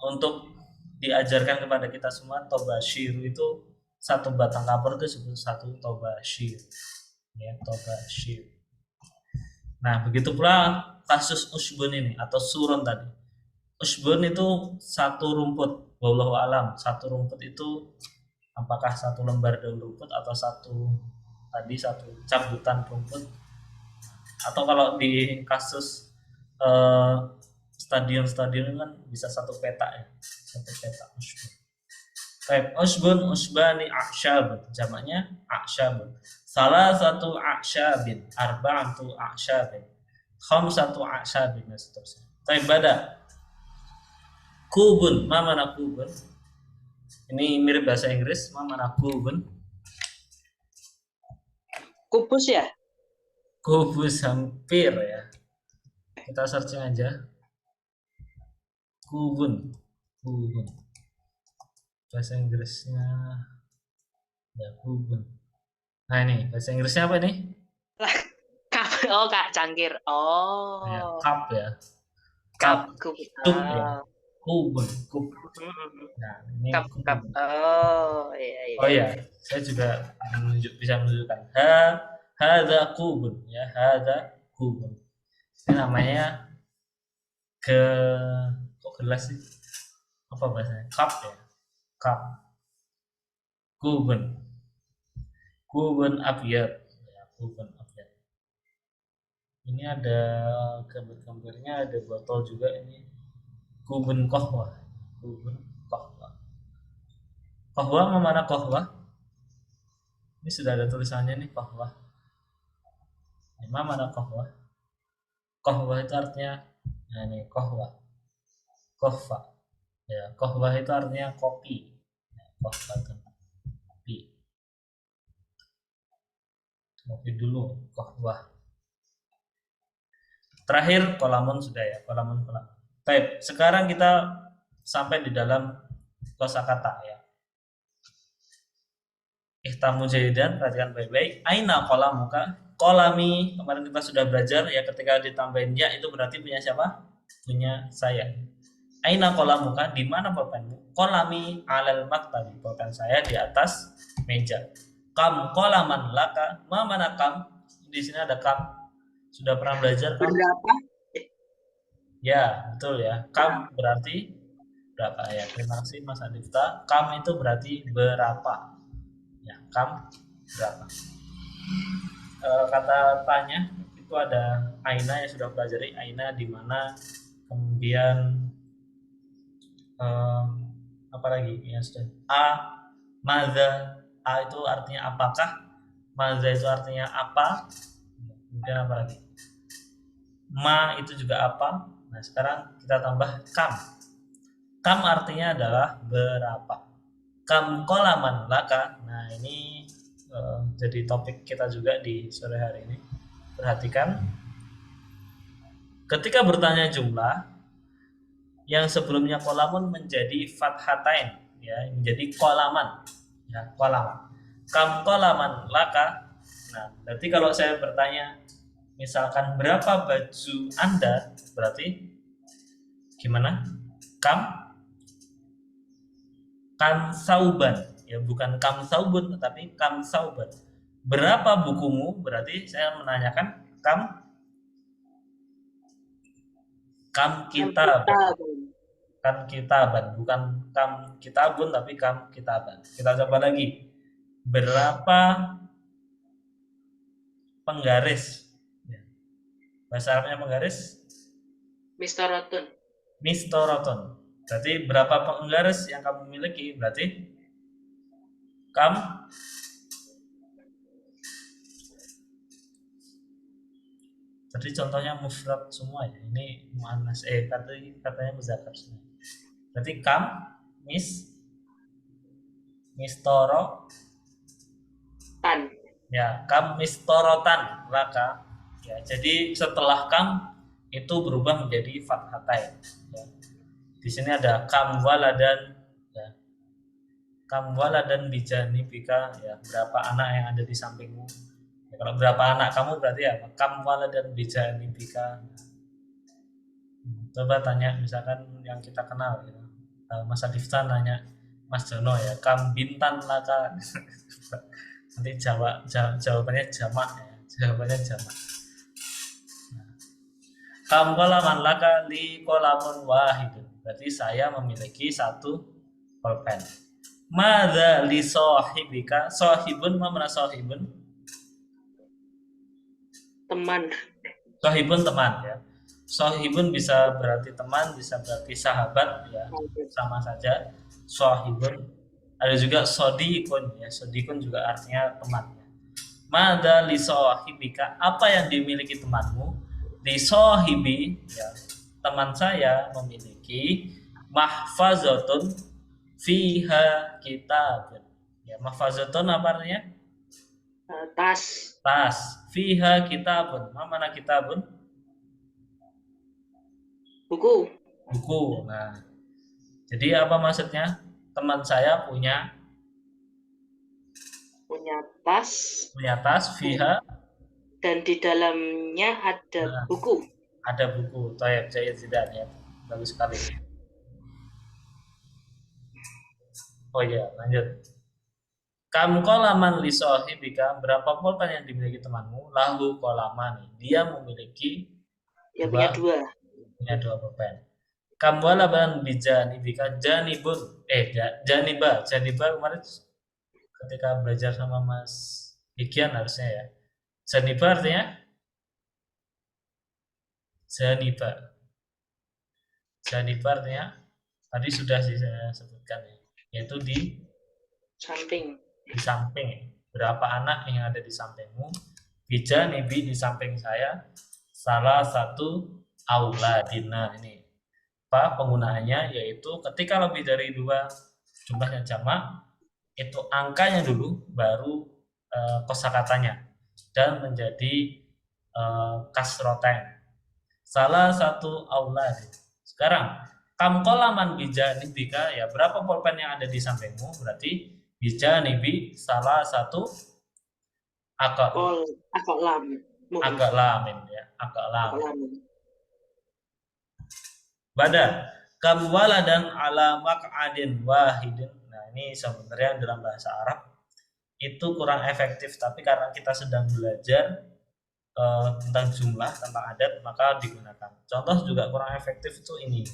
untuk diajarkan kepada kita semua, tobashir itu satu batang kapur itu disebut satu tobashir ya, tobashir. Nah, begitu pula kasus usbun ini atau surun tadi. Usbun itu satu rumput, wallahu alam. Satu rumput itu apakah satu lembar daun rumput atau satu cabutan rumput, atau kalau di kasus eh, stadion-stadion kan bisa satu peta ya, satu peta usbun. Baik, usbun usbani aksyab, jamaknya aksyab. Salah satu aksyabin, arba'atu aksyabin, khamsatu aksyabin dan seterusnya. Baik, bada kubun, ma mana kubun? Ini mirip bahasa Inggris, ma mana kubun? Kubus ya? Kubus hampir ya. Kita searching aja. Kubun, kubun. Bahasa Inggrisnya ya kubun. Nah ini bahasa Inggrisnya apa nih? Lah, oh Kak Cangkir. Ya, Oh, cup ya, cup, cup, kubus. cup ya, kubun, kup. Mhm. Nah ini Cup, cup. kubun. Oh, iya, Oh iya. ya, saya juga bisa menunjukkan. Hada kubun ya, hada kubun. Ini namanya ke kok gelas sih? Apa bahasanya? Cup ya, cup, kubun, kubun abyad, ya, kubun abyad. Ini ada gambar-gambarnya, ada botol juga ini. Kubun kohwa, kubun kohwa. Kohwa mana kohwa? Ini sudah ada tulisannya nih kohwa. Ini mana kohwa? Kohwa itu artinya, nah ini kohwa, kohwa. Ya, kohwa itu artinya kopi. Ya, kohwa itu kopi. Kopi dulu, kohwa. Terakhir kolamun sudah ya, kolamun kolamun. Baik, sekarang kita sampai di dalam kosakata ya. Ihtamu jahidan, perhatikan baik-baik. Aina kolamuka? Kolami, kemarin kita sudah belajar ya, ketika ditambahin ya itu berarti punya siapa? Punya saya. Aina kolamuka? Di mana pulpenmu? Kolami alal maktabi, pulpen saya di atas meja. Kam kolaman laka? Ma mana kam? Di sini ada kam. Sudah pernah belajar kam? Berapa? Ya, betul ya. Kam berarti berapa ya? Terima kasih Mas Adifta. Kam itu berarti berapa? Ya, kam berapa? Kata tanya itu ada aina yang sudah pelajari, aina di mana, kemudian eh, apa lagi ya sudah, maza, a itu artinya apakah, maza itu artinya apa, kemudian apa lagi, ma itu juga apa. Nah sekarang kita tambah kam. Kam artinya adalah berapa. kam qalaman laka. Nah, ini jadi topik kita juga di sore hari ini. Perhatikan, ketika bertanya jumlah yang sebelumnya qalamun menjadi fathatain, ya, menjadi qalaman, ya, qalaman. Kam qalaman laka. Nah, berarti kalau saya bertanya misalkan berapa baju Anda, berarti gimana? Kam sauban, ya, bukan kam saubun tetapi kam sauban. Berapa bukumu? Berarti saya menanyakan kam kitab, kam kitaban, bukan kam kitabun tapi kam kitaban. Kita coba lagi. Berapa penggaris? Ya. Bahasa Arabnya penggaris Mistorotun. mistoroton. Berarti berapa penggaris yang kamu miliki? Berarti kam. Tadi contohnya mufrad semua ya. Ini muannas katanya muzakkar semua. Berarti kam mistoro Tan. ya, kam mistorotan laka. Ya, jadi setelah kam itu berubah menjadi fathatain. Ya. Di sini ada kam waladan, ya. Kam waladan bijanibika, ya, berapa anak yang ada di sampingmu. Ya, kalau berapa anak kamu berarti ya kam waladan bijanibika. Coba tanya misalkan yang kita kenal, ya. Mas Adiftan nanya Mas Jono, ya, kam bintan laka. Nanti jawabannya jamak, ya. Jawabannya jamak. Kam qalaman laka li qalamun wahidun. Berarti saya memiliki satu pulpen. Madza li sahibika? Sahibun mana sahibun? Teman. Sahibun teman, ya. Sahibun bisa berarti teman, bisa berarti sahabat, ya. Sama saja. Sahibun. Ada juga sodikun, ya. Sodikun juga artinya teman, ya. Madza li sahibika? Apa yang dimiliki temanmu? Di sohibi, ya, teman saya memiliki mahfazatun fiha kitabun. Ya, mahfazatun apa artinya? Tas. Tas. Fiha kitabun. Mana kitabun? Buku. Buku. Nah, jadi apa maksudnya? Teman saya punya tas fiha, dan di dalamnya ada buku. Ada buku. Tayyib, Jayyid Zidan, ya. Bagus sekali. Oh iya, lanjut. Kam qalaman li sahibika, berapa pulpen yang dimiliki temanmu? Lahu qalaman, dia memiliki punya dua pulpen. Kam walaban bijanibika, janibun, janiba kemarin ketika belajar sama Mas Ikian harusnya, ya. Janiba artinya Janiba artinya tadi sudah saya sebutkan, ya, yaitu di samping. Berapa anak yang ada di sampingmu? Bijanibi, di samping saya. Salah satu auladina. Ini apa penggunaannya? Yaitu ketika lebih dari dua jumlahnya jamak, itu angkanya dulu baru kosakatanya dan menjadi kasroten. Salah satu aulad. Sekarang kam qalaman bijanibika, ya, berapa pulpen yang ada di sampingmu? Berarti bijanibi salah satu agak lamin, ya, agak lamin. Badan kam waladan ala maq'adin wahidin. Nah, ini sebenarnya dalam bahasa Arab itu kurang efektif, tapi karena kita sedang belajar tentang jumlah, tentang adat, maka digunakan. Contoh juga kurang efektif itu ini.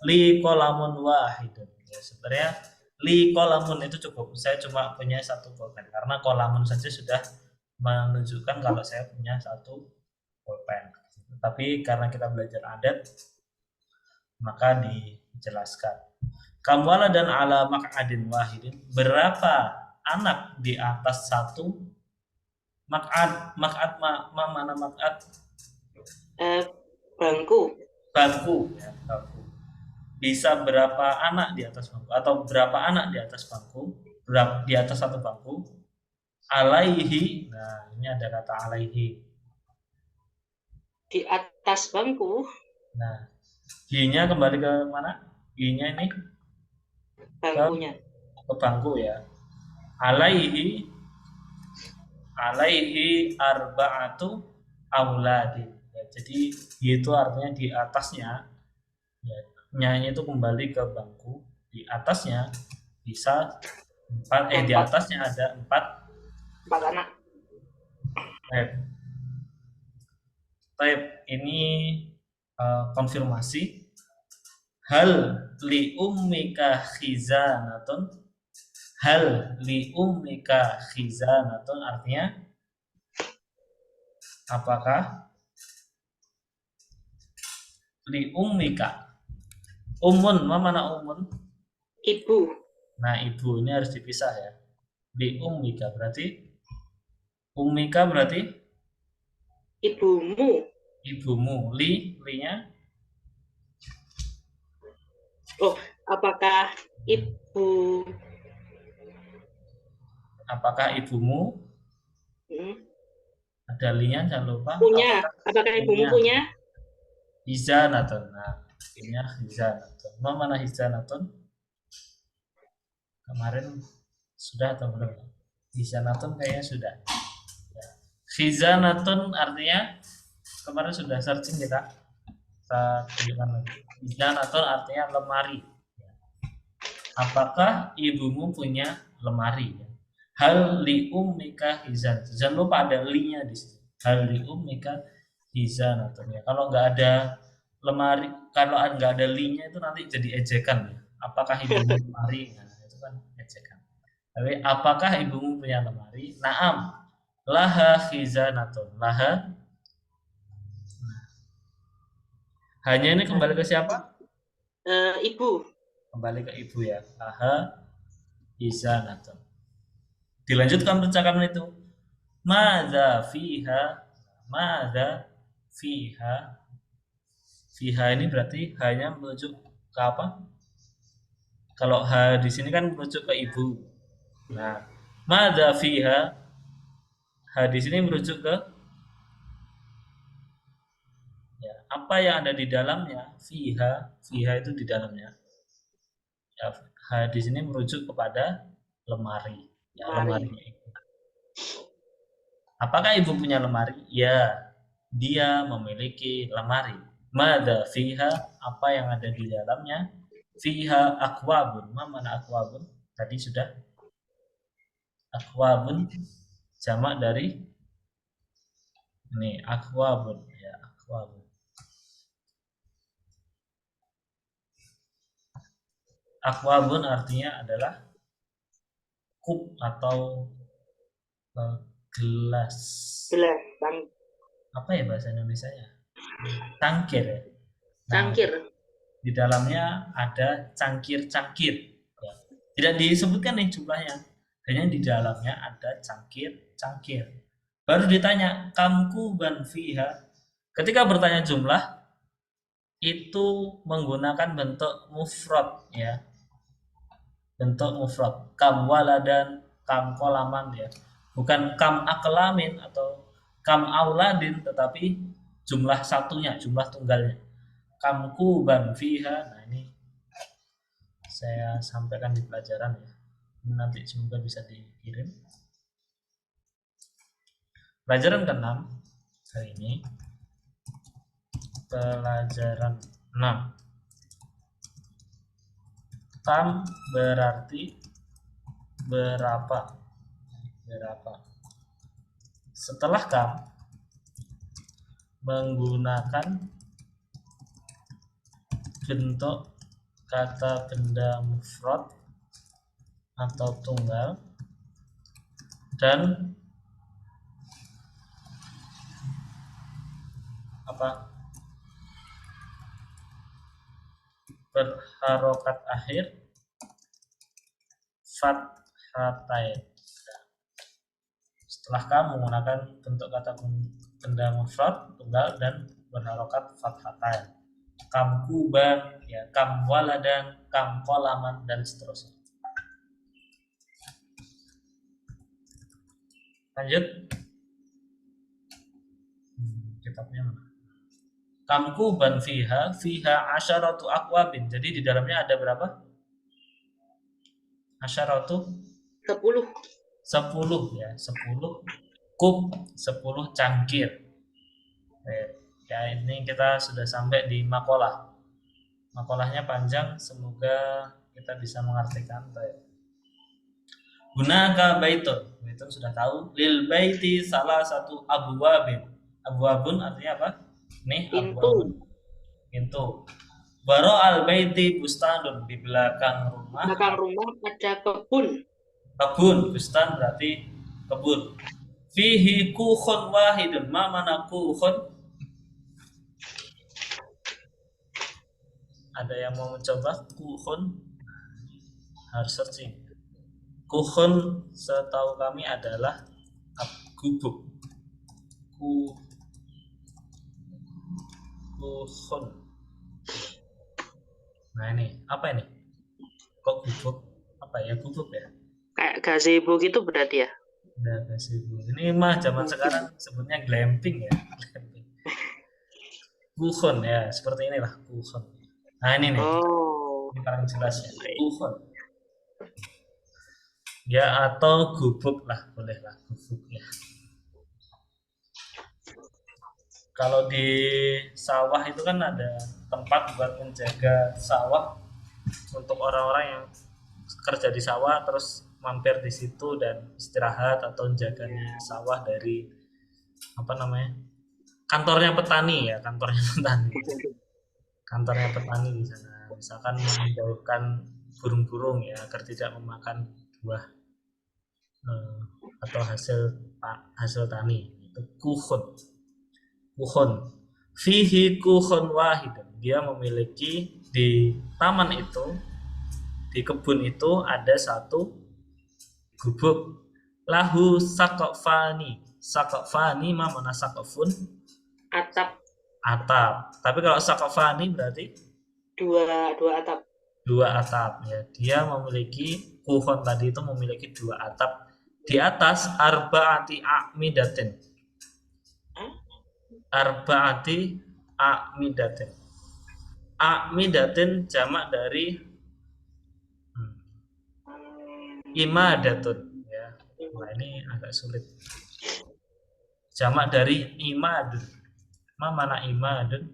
Li qalamun wahidun. Ya, sebenarnya li qalamun itu cukup. Saya cuma punya satu pulpen karena qalamun saja sudah menunjukkan kalau saya punya satu pulpen. Tapi karena kita belajar adat, maka dijelaskan. Kamwala dan ala maq'adin wahidin, berapa anak di atas satu maq'ad? Mana maq'ad? Bangku. Bangku, ya, bangku. bisa berapa anak di atas bangku atau berapa anak di atas bangku, di atas satu bangku, alaihi. Nah, ini ada kata alaihi. Di atas bangku. Nah, hi-nya kembali ke mana? Hi-nya ini ke Bangkunya. bangku ya. Alaihi alaihi arba'atu auladin. Ya, jadi itu artinya di atasnya, ya, nya itu kembali ke bangku, di atasnya bisa di Empat, atasnya ada empat. empat anak. Type ini konfirmasi. Hal li ummika khizanatun. Hal li ummika khizanatun artinya apakah li ummika. Umun, mana umun? Ibu. Nah, ibu ini harus dipisah ya. Li ummika berarti ummika berarti Ibumu. ibumu. Li-nya Oh, apakah ibu apakah ibumu? hmm, Ada li-nya jangan lupa. punya? Apakah Apakah ibumu punya? punya? Hizanatun. Nah, ini hizanatun. Mana hizanatun? Kemarin sudah atau belum? Hizanatun kayaknya sudah. Ya. Hizanatun artinya kemarin sudah searching kita. Kita tunjukkan lagi. Hizanatun artinya lemari. Apakah ibumu punya lemari? Hal li ummika hizan. Jangan lupa ada li-nya di sini. Hal li ummika hizanatun. Ya, kalau nggak ada lemari, kalau nggak ada li-nya itu nanti jadi ejekan ya. Apakah ibumu lemari? Nah, itu kan ejekan. Tapi apakah ibumu punya lemari? Naam. Laha khizanatun. Laha. Hanya ini kembali ke siapa? Ibu. Kembali ke ibu ya. Laha khizanatun. Dilanjutkan percakapan itu. Madza fiha. Madza fiha. Fiha ini berarti hanya merujuk ke apa? Kalau ha di sini kan merujuk ke ibu. Nah, madza fiha. Ha di sini merujuk ke ya, apa yang ada di dalamnya. Fiha, fiha itu di dalamnya. Ya, ha di sini merujuk kepada lemari. Ya, Mari. lemarinya ibu. Apakah ibu punya lemari? Ya, dia memiliki lemari. Mada fiha, apa yang ada di dalamnya? Fiha akwabun. Mana akwabun? Tadi sudah. Akwabun jamak dari ini akwabun ya, akwabun. Akwabun artinya adalah kup atau gelas. Gelas. Apa ya bahasa Indonesia-nya? Cangkir ya. Nah, Cangkir. di dalamnya ada cangkir-cangkir. Ya. Tidak disebutkan nih jumlahnya. Hanya di dalamnya ada cangkir-cangkir. Baru ditanya kamku ban fiha. Ketika bertanya jumlah itu menggunakan bentuk mufrad ya. Bentuk mufrad. Kam waladan, kam kolaman ya. Bukan kam aklamin atau kam auladin tetapi jumlah satunya, jumlah tunggalnya. Kamku ban fiha. Nah, ini saya sampaikan di pelajaran ya. Nanti semoga bisa dikirim. Pelajaran ke-6 hari ini. Pelajaran 6. Kam berarti berapa? Berapa? Setelah kam menggunakan bentuk kata benda mufrad atau tunggal dan apa? Berharokat akhir fathatain. Setelah kamu menggunakan bentuk kata benda mufrad tunggal dan berharokat fathatain. kam kuban, ya, kam waladan, kam kolaman, dan seterusnya. Lanjut. Kitabnya mana? Kam kuban fiha asyaratu akwabin. Jadi di dalamnya ada berapa? Asyaratu 10. 10 ya, 10 kub, 10 cangkir. Ya, ini kita sudah sampai di makalah. Makalahnya panjang, semoga kita bisa mengartikan. Gunaka baitun. Baitun sudah tahu. Lil baiti salah satu abwabin. Abwabun artinya apa? Nih, Pintu. abwabun. Pintu. Baro al baiti bustanun, di belakang rumah. Belakang rumah ada kebun. Kebun, bustan berarti kebun. Fihi kukhun wahidun. Ma mana kukhun? Ada yang mau mencoba kukhun? Harus searching. Kukhun setahu kami adalah gubuk. Kukhun. Nah ini apa ini? Kok gubuk? Apa ya gubuk ya? Kayak gazebo gitu berarti ya? Udah gazebo. Ini mah zaman sekarang sebutnya glamping ya. Kukhun ya, seperti inilah kukhun. Nah ini nih, Oh. ini paling jelas ya. Kukhun. Ya atau gubuk lah, boleh lah gubuk ya. Kalau di sawah itu kan ada tempat buat menjaga sawah untuk orang-orang yang kerja di sawah terus mampir di situ dan istirahat atau menjaganya sawah dari apa namanya, kantornya petani ya, kantornya petani di sana, misalkan menjauhkan burung-burung ya agar tidak memakan buah atau hasil tani. Itu kuhun fihi kuhun wahid, dia memiliki di taman itu, di kebun itu ada satu gubuk. Lahu sakofani mana sakofun? Atap. Tapi kalau sakofani berarti Dua atap. dua atap ya. Dia memiliki kuhon tadi itu memiliki dua atap di atas arbaati a'midatin. Arbaati a'midatin. A'midatin jamak dari imadatun ya. Nah ini agak sulit. Jamak dari imadun. Mana imadun?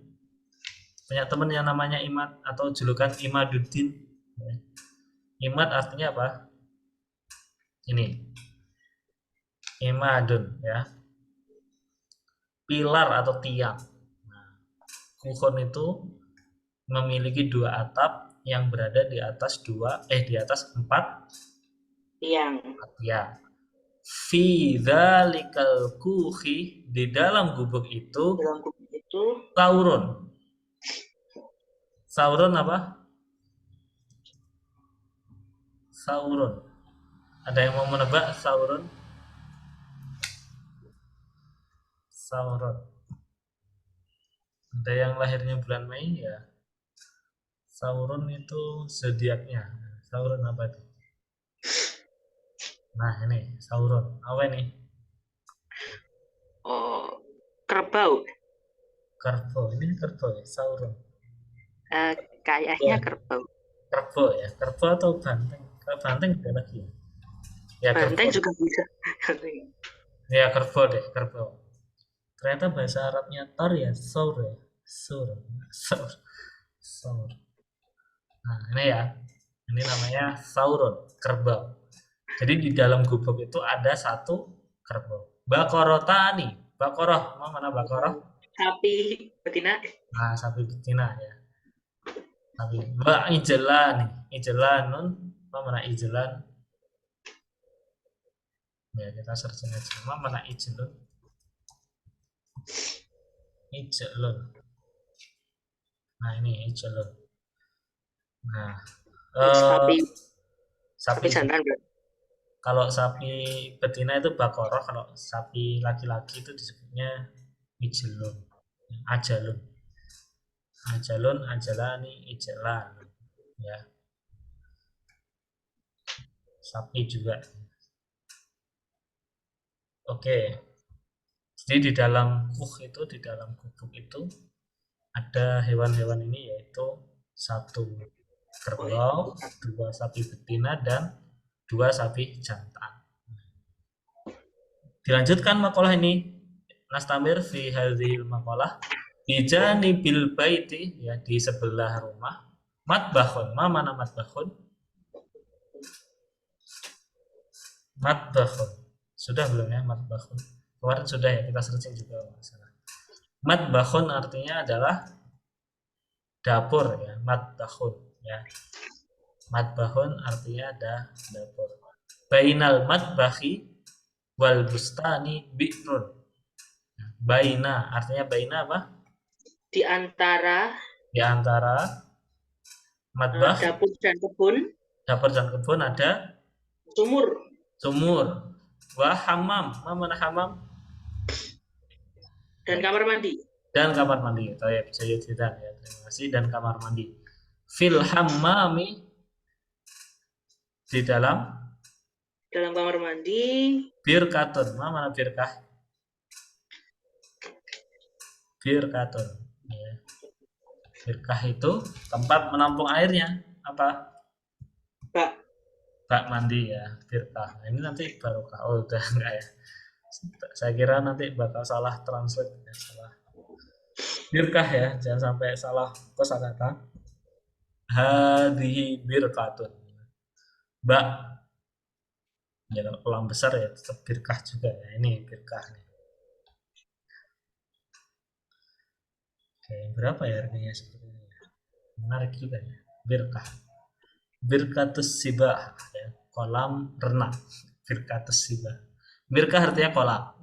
Punya teman yang namanya Imad atau julukan Imaduddin. Imad artinya apa? Ini Imadun ya, pilar atau tiang. Nah, kuhon itu memiliki dua atap yang berada di atas empat tiang. Fi dzalikal kuhi, di dalam gubuk itu Sauron apa? Sauron. Ada yang mau menebak Sauron? Ada yang lahirnya bulan Mei ya. Sauron itu zodiaknya. Sauron apa itu? Nah ini Sauron. Apa ini? Oh, kerbau. Ini kerbau ya, Sauron. Kayaknya kerbau. Kerbau ya, kerbau atau banteng? Kalau banteng beda lagi ya. Ya banteng kerbau. juga bisa. Ya kerbau deh, kerbau. Ternyata bahasa Arabnya tar ya, saur ya. Saur. Nah ini ya, ini namanya Sauron, kerbau. Jadi di dalam gubuk itu ada satu kerbau. Bakorotani. Bakoroh, mana bakoroh? Sapi betina. Nah, sapi betina ya. Sapi. Mbak ijelanun, mana ijelan? Ya kita searching aja. Mana ijelun? Ijelun. Nah ini ijelun. Nah, sapi jantan. Kalau sapi betina itu bakoroh, kalau sapi laki-laki itu disebutnya ijelun, ajalun. Ajalun, ajalani, ijalan. Ya, sapi juga. Oke. Jadi di dalam itu, di dalam gubuk itu ada hewan-hewan ini yaitu satu kerbau, dua sapi betina, dan dua sapi jantan. Dilanjutkan makalah ini. Nastamir fi hadhil makalah. Bijanibil baiti, ya, di sebelah rumah. Matbahun. Mana matbahun? Matbahun. Sudah belum ya matbahun? Kemarin sudah ya, kita searching juga masalah. Matbahun artinya adalah dapur, ya, matbahun, ya. Matbahun artinya ada dapur. Bainal matbahi wal bustani bi'run. Baina artinya baina apa? Di antara Di antara matbah, dapur dan kebun, dapur dan kebun ada sumur. sumur. Wah hamam, mana hamam? Dan kamar mandi. Dan kamar mandi. Tayyib, Sayyidah, ya, terima kasih. Dan kamar mandi. Fil hammami, di dalam kamar mandi. Birkatun. Mana birkah? Birkatun. Ya. Birkah itu tempat menampung airnya. Apa? Bak mandi, ya, birkah. Nah, ini nanti barokah. Oh, udah enggak ya. Saya kira nanti bakal salah translate, ya, salah. Birkah, ya, jangan sampai salah kosakata. Hadhihi birkatun. Bak, ya, kalau kolam besar ya tetap birkah juga, ya. Ini birkah nih. Oke, berapa ya harganya seperti ini? Menarik juga ya. Birkah. Birkatus sibah, ya, kolam renang. Birkatus sibah. Birkah artinya kolam.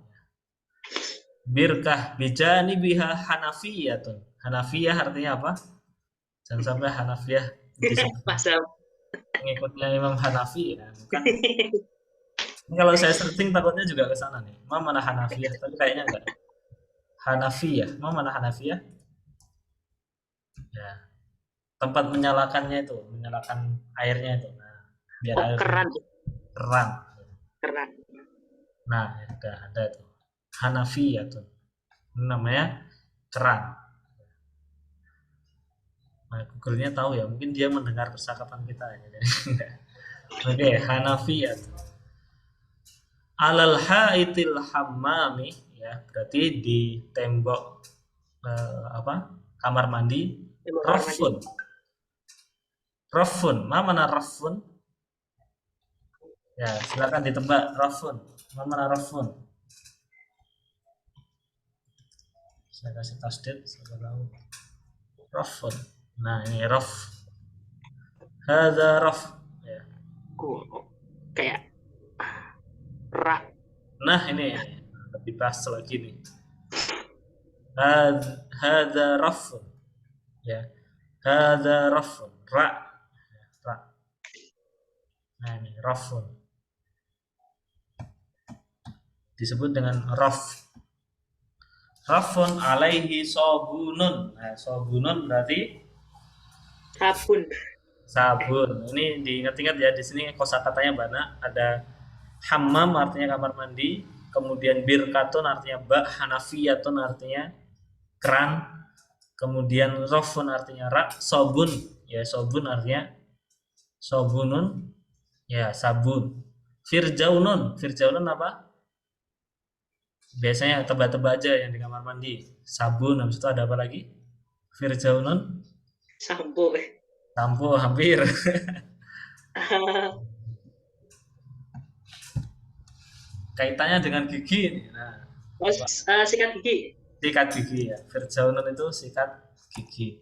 Birkah bijani biha hanafiyatun. Hanafiyah artinya apa? Jangan sampai Hanafiyah pengikutnya Imam Hanafi, ya. Bukan. Ini kalau saya searching takutnya juga ke sana nih. Mana Hanafiyah? Tapi kayaknya enggak. Hanafiyah. Mana Hanafiyah? Ya. Tempat menyalakannya itu, menyalakan airnya itu. Nah, biar air keran. Keran. Keran. Nah, ada itu. Hanafiyah tuh. Ini namanya keran. Nah, Google-nya tahu ya, mungkin dia mendengar percakapan kita ya. Oke, Hanafiyah. Alal haitil hammami, ya, berarti di tembok kamar mandi. Rafun. Rafun, mana rafun? Ya, silakan ditebak rafun. Mana rafun? Saya kasih tasdid, saya tahu. Rafun. Nah, ini raf. Hadza raf. Ya. Kayak rak. Nah, ini lebih pas lagi nih. Hadza rafun. Ya. Hadza rafun. Ra. Ra. Nah, ini rafun. Disebut dengan raf. Rafun alaihi sobunun. Nah, sobunun berarti sabun. Sabun. Ini diingat-ingat ya, di sini kosakatanya banyak. Ada hammam artinya kamar mandi, kemudian birkatun artinya bak, hanafiyatun artinya keran, kemudian rofun artinya rak, sobun, ya, sobun artinya sobunun, ya, sabun. Firjaunun apa? Biasanya tebak-tebak aja yang di kamar mandi. Sabun, habis itu ada apa lagi? Firjaunun? Sampo. Sampo, hampir. Kaitannya dengan gigi. Nah, sikat gigi. Sikat gigi, ya. Firjaunun itu sikat gigi.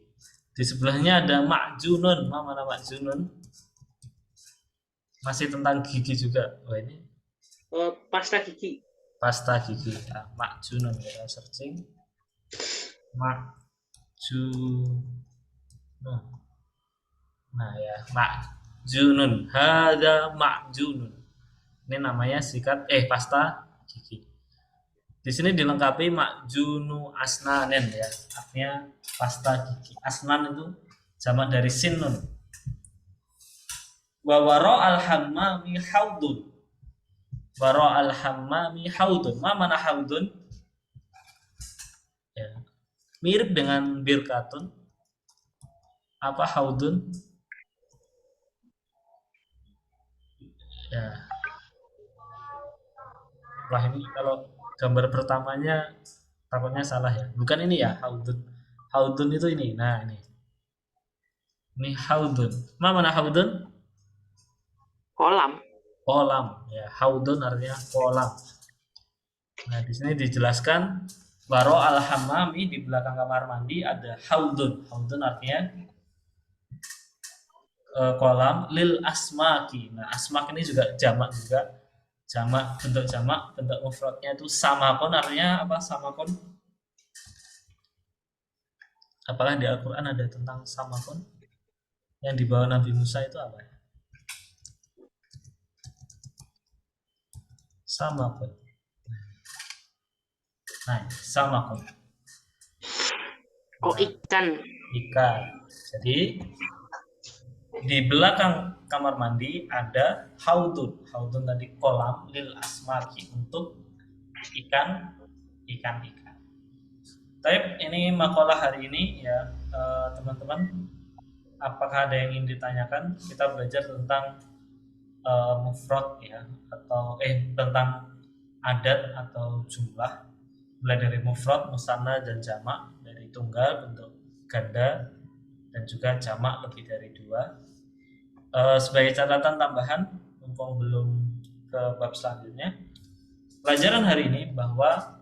Di sebelahnya ada makjunun. Mana makjunun? Masih tentang gigi juga. Oh, ini pasta gigi. Pasta gigi. Ya, makjunun, kita searching. Makjunun. Nah, ya, makjunun. Hada makjunun. Ini namanya sikat pasta gigi. Di sini dilengkapi makjunu asnanen ya, artinya pasta gigi. Asnan itu jamak dari sinun. Wa wara al-hammami haudun. Wara al-hammami haudun. Ma mana haudun? Ya. Mirip dengan birkatun. Apa haudun? Ya. Wah, ini kalau gambar pertamanya takutnya salah ya. Bukan ini ya, haudun. Haudun itu ini. Nah, ini. Ini haudun. Mana haudun? Kolam. Kolam. Ya, haudun artinya kolam. Nah, di sini dijelaskan waro al-hammami di belakang kamar mandi ada haudun. Haudun artinya kolam lil asmaki. Nah, asmak ini juga jamak juga. Jamak, bentuk mufradnya itu samakon, artinya apa? Samakon. Apakah di Al-Qur'an ada tentang samakon? Yang dibawa Nabi Musa itu apa? Samakon. Nah, samakon. Oh, ikan. Ikan. Jadi di belakang kamar mandi ada haudun. Haudun tadi kolam lil asmaki untuk ikan. Tapi ini makalah hari ini ya teman-teman. Apakah ada yang ingin ditanyakan? Kita belajar tentang mufrad ya atau tentang adat atau jumlah, mulai dari mufrad, musanna dan jamak, dari tunggal bentuk ganda dan juga jamak lebih dari dua. Sebagai catatan tambahan, mumpung belum ke bab selanjutnya, pelajaran hari ini bahwa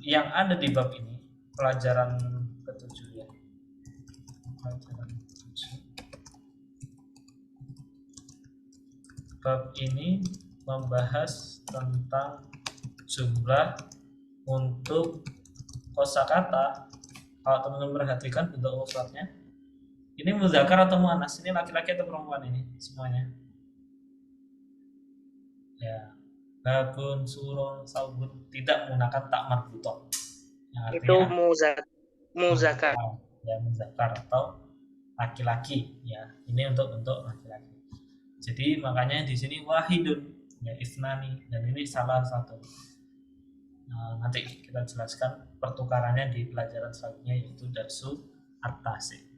yang ada di bab ini, pelajaran ketujuh ya, pelajaran ketujuh. Bab ini membahas tentang jumlah untuk kosakata. Kalau teman-teman perhatikan bentuk mufradnya, ini muzakkar atau muannas? Ini laki-laki atau perempuan ini semuanya? Ya, babun, surun, saubun tidak menggunakan tak marbutoh. Itu muzakkar. Ya, muzakkar atau laki-laki. Ya, ini untuk bentuk laki-laki. Jadi makanya di sini wahidun, ya isnani, dan ini salah satu. Nah, nanti kita jelaskan pertukarannya di pelajaran selanjutnya yaitu darsu at-tasih.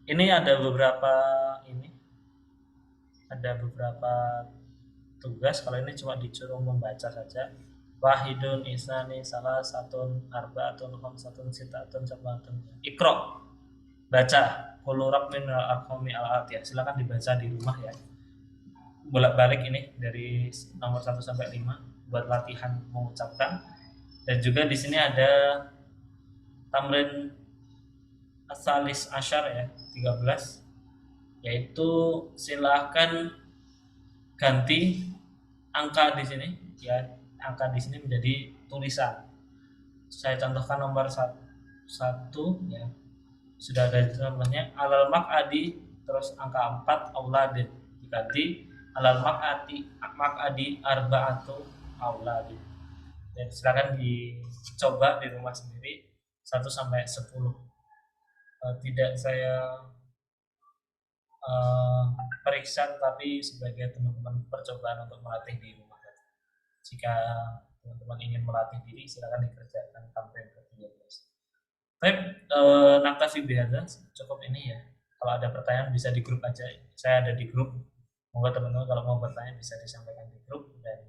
Ini ada beberapa tugas. Kalau ini cuma disuruh membaca saja. Wahidun, isnani, salah satun, arbaatun, khamsatun, sitatun, sabatun. Ikro, baca. Kulurab min al-arqami al-atiyah. Silakan dibaca di rumah ya. Bolak-balik ini dari nomor 1 sampai 5 buat latihan mengucapkan. Dan juga di sini ada tamrin asalis asyar ya, 13, yaitu silahkan ganti angka di sini ya, angka di sini menjadi tulisan. Saya contohkan nomor 1 ya, sudah ada contohnya alal mak'adi, terus angka 4 auladin diganti alal mak'adi arba'atu auladin. Dan silakan dicoba di rumah sendiri 1 sampai 10. Tidak saya periksa, tapi sebagai teman-teman percobaan untuk melatih di rumah. Jika teman-teman ingin melatih diri, silakan dikerjakan sampai ke 13. Baik, naktafi bihadza, cukup ini ya. Kalau ada pertanyaan bisa di grup aja. Saya ada di grup. Moga teman-teman kalau mau bertanya bisa disampaikan di grup, dan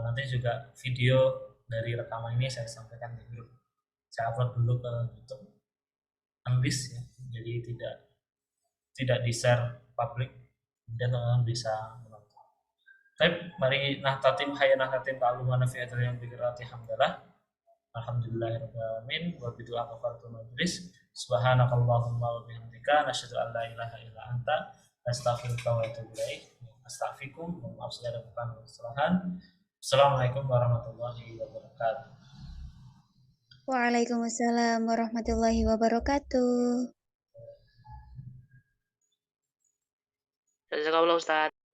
nanti juga video dari rekaman ini saya sampaikan di grup. Saya upload dulu ke YouTube, unlist ya. Jadi tidak di-share publik, dan teman-teman bisa menonton. Baik, mari nahtatim hayya nahtatim ta'alumana fi yang bikirati hamdalah. Alhamdulillahirabbil alamin wa bidu'a kafartul majlis. Subhanakallahumma wa bihamdika nasyhadu an la ilaha illa anta astaghfiruka wa atubu ilaik. Astaghfirukum, maaf segala kekurangan kesalahan. Assalamualaikum warahmatullahi wabarakatuh. Waalaikumsalam warahmatullahi wabarakatuh. Jazakallah Ustaz.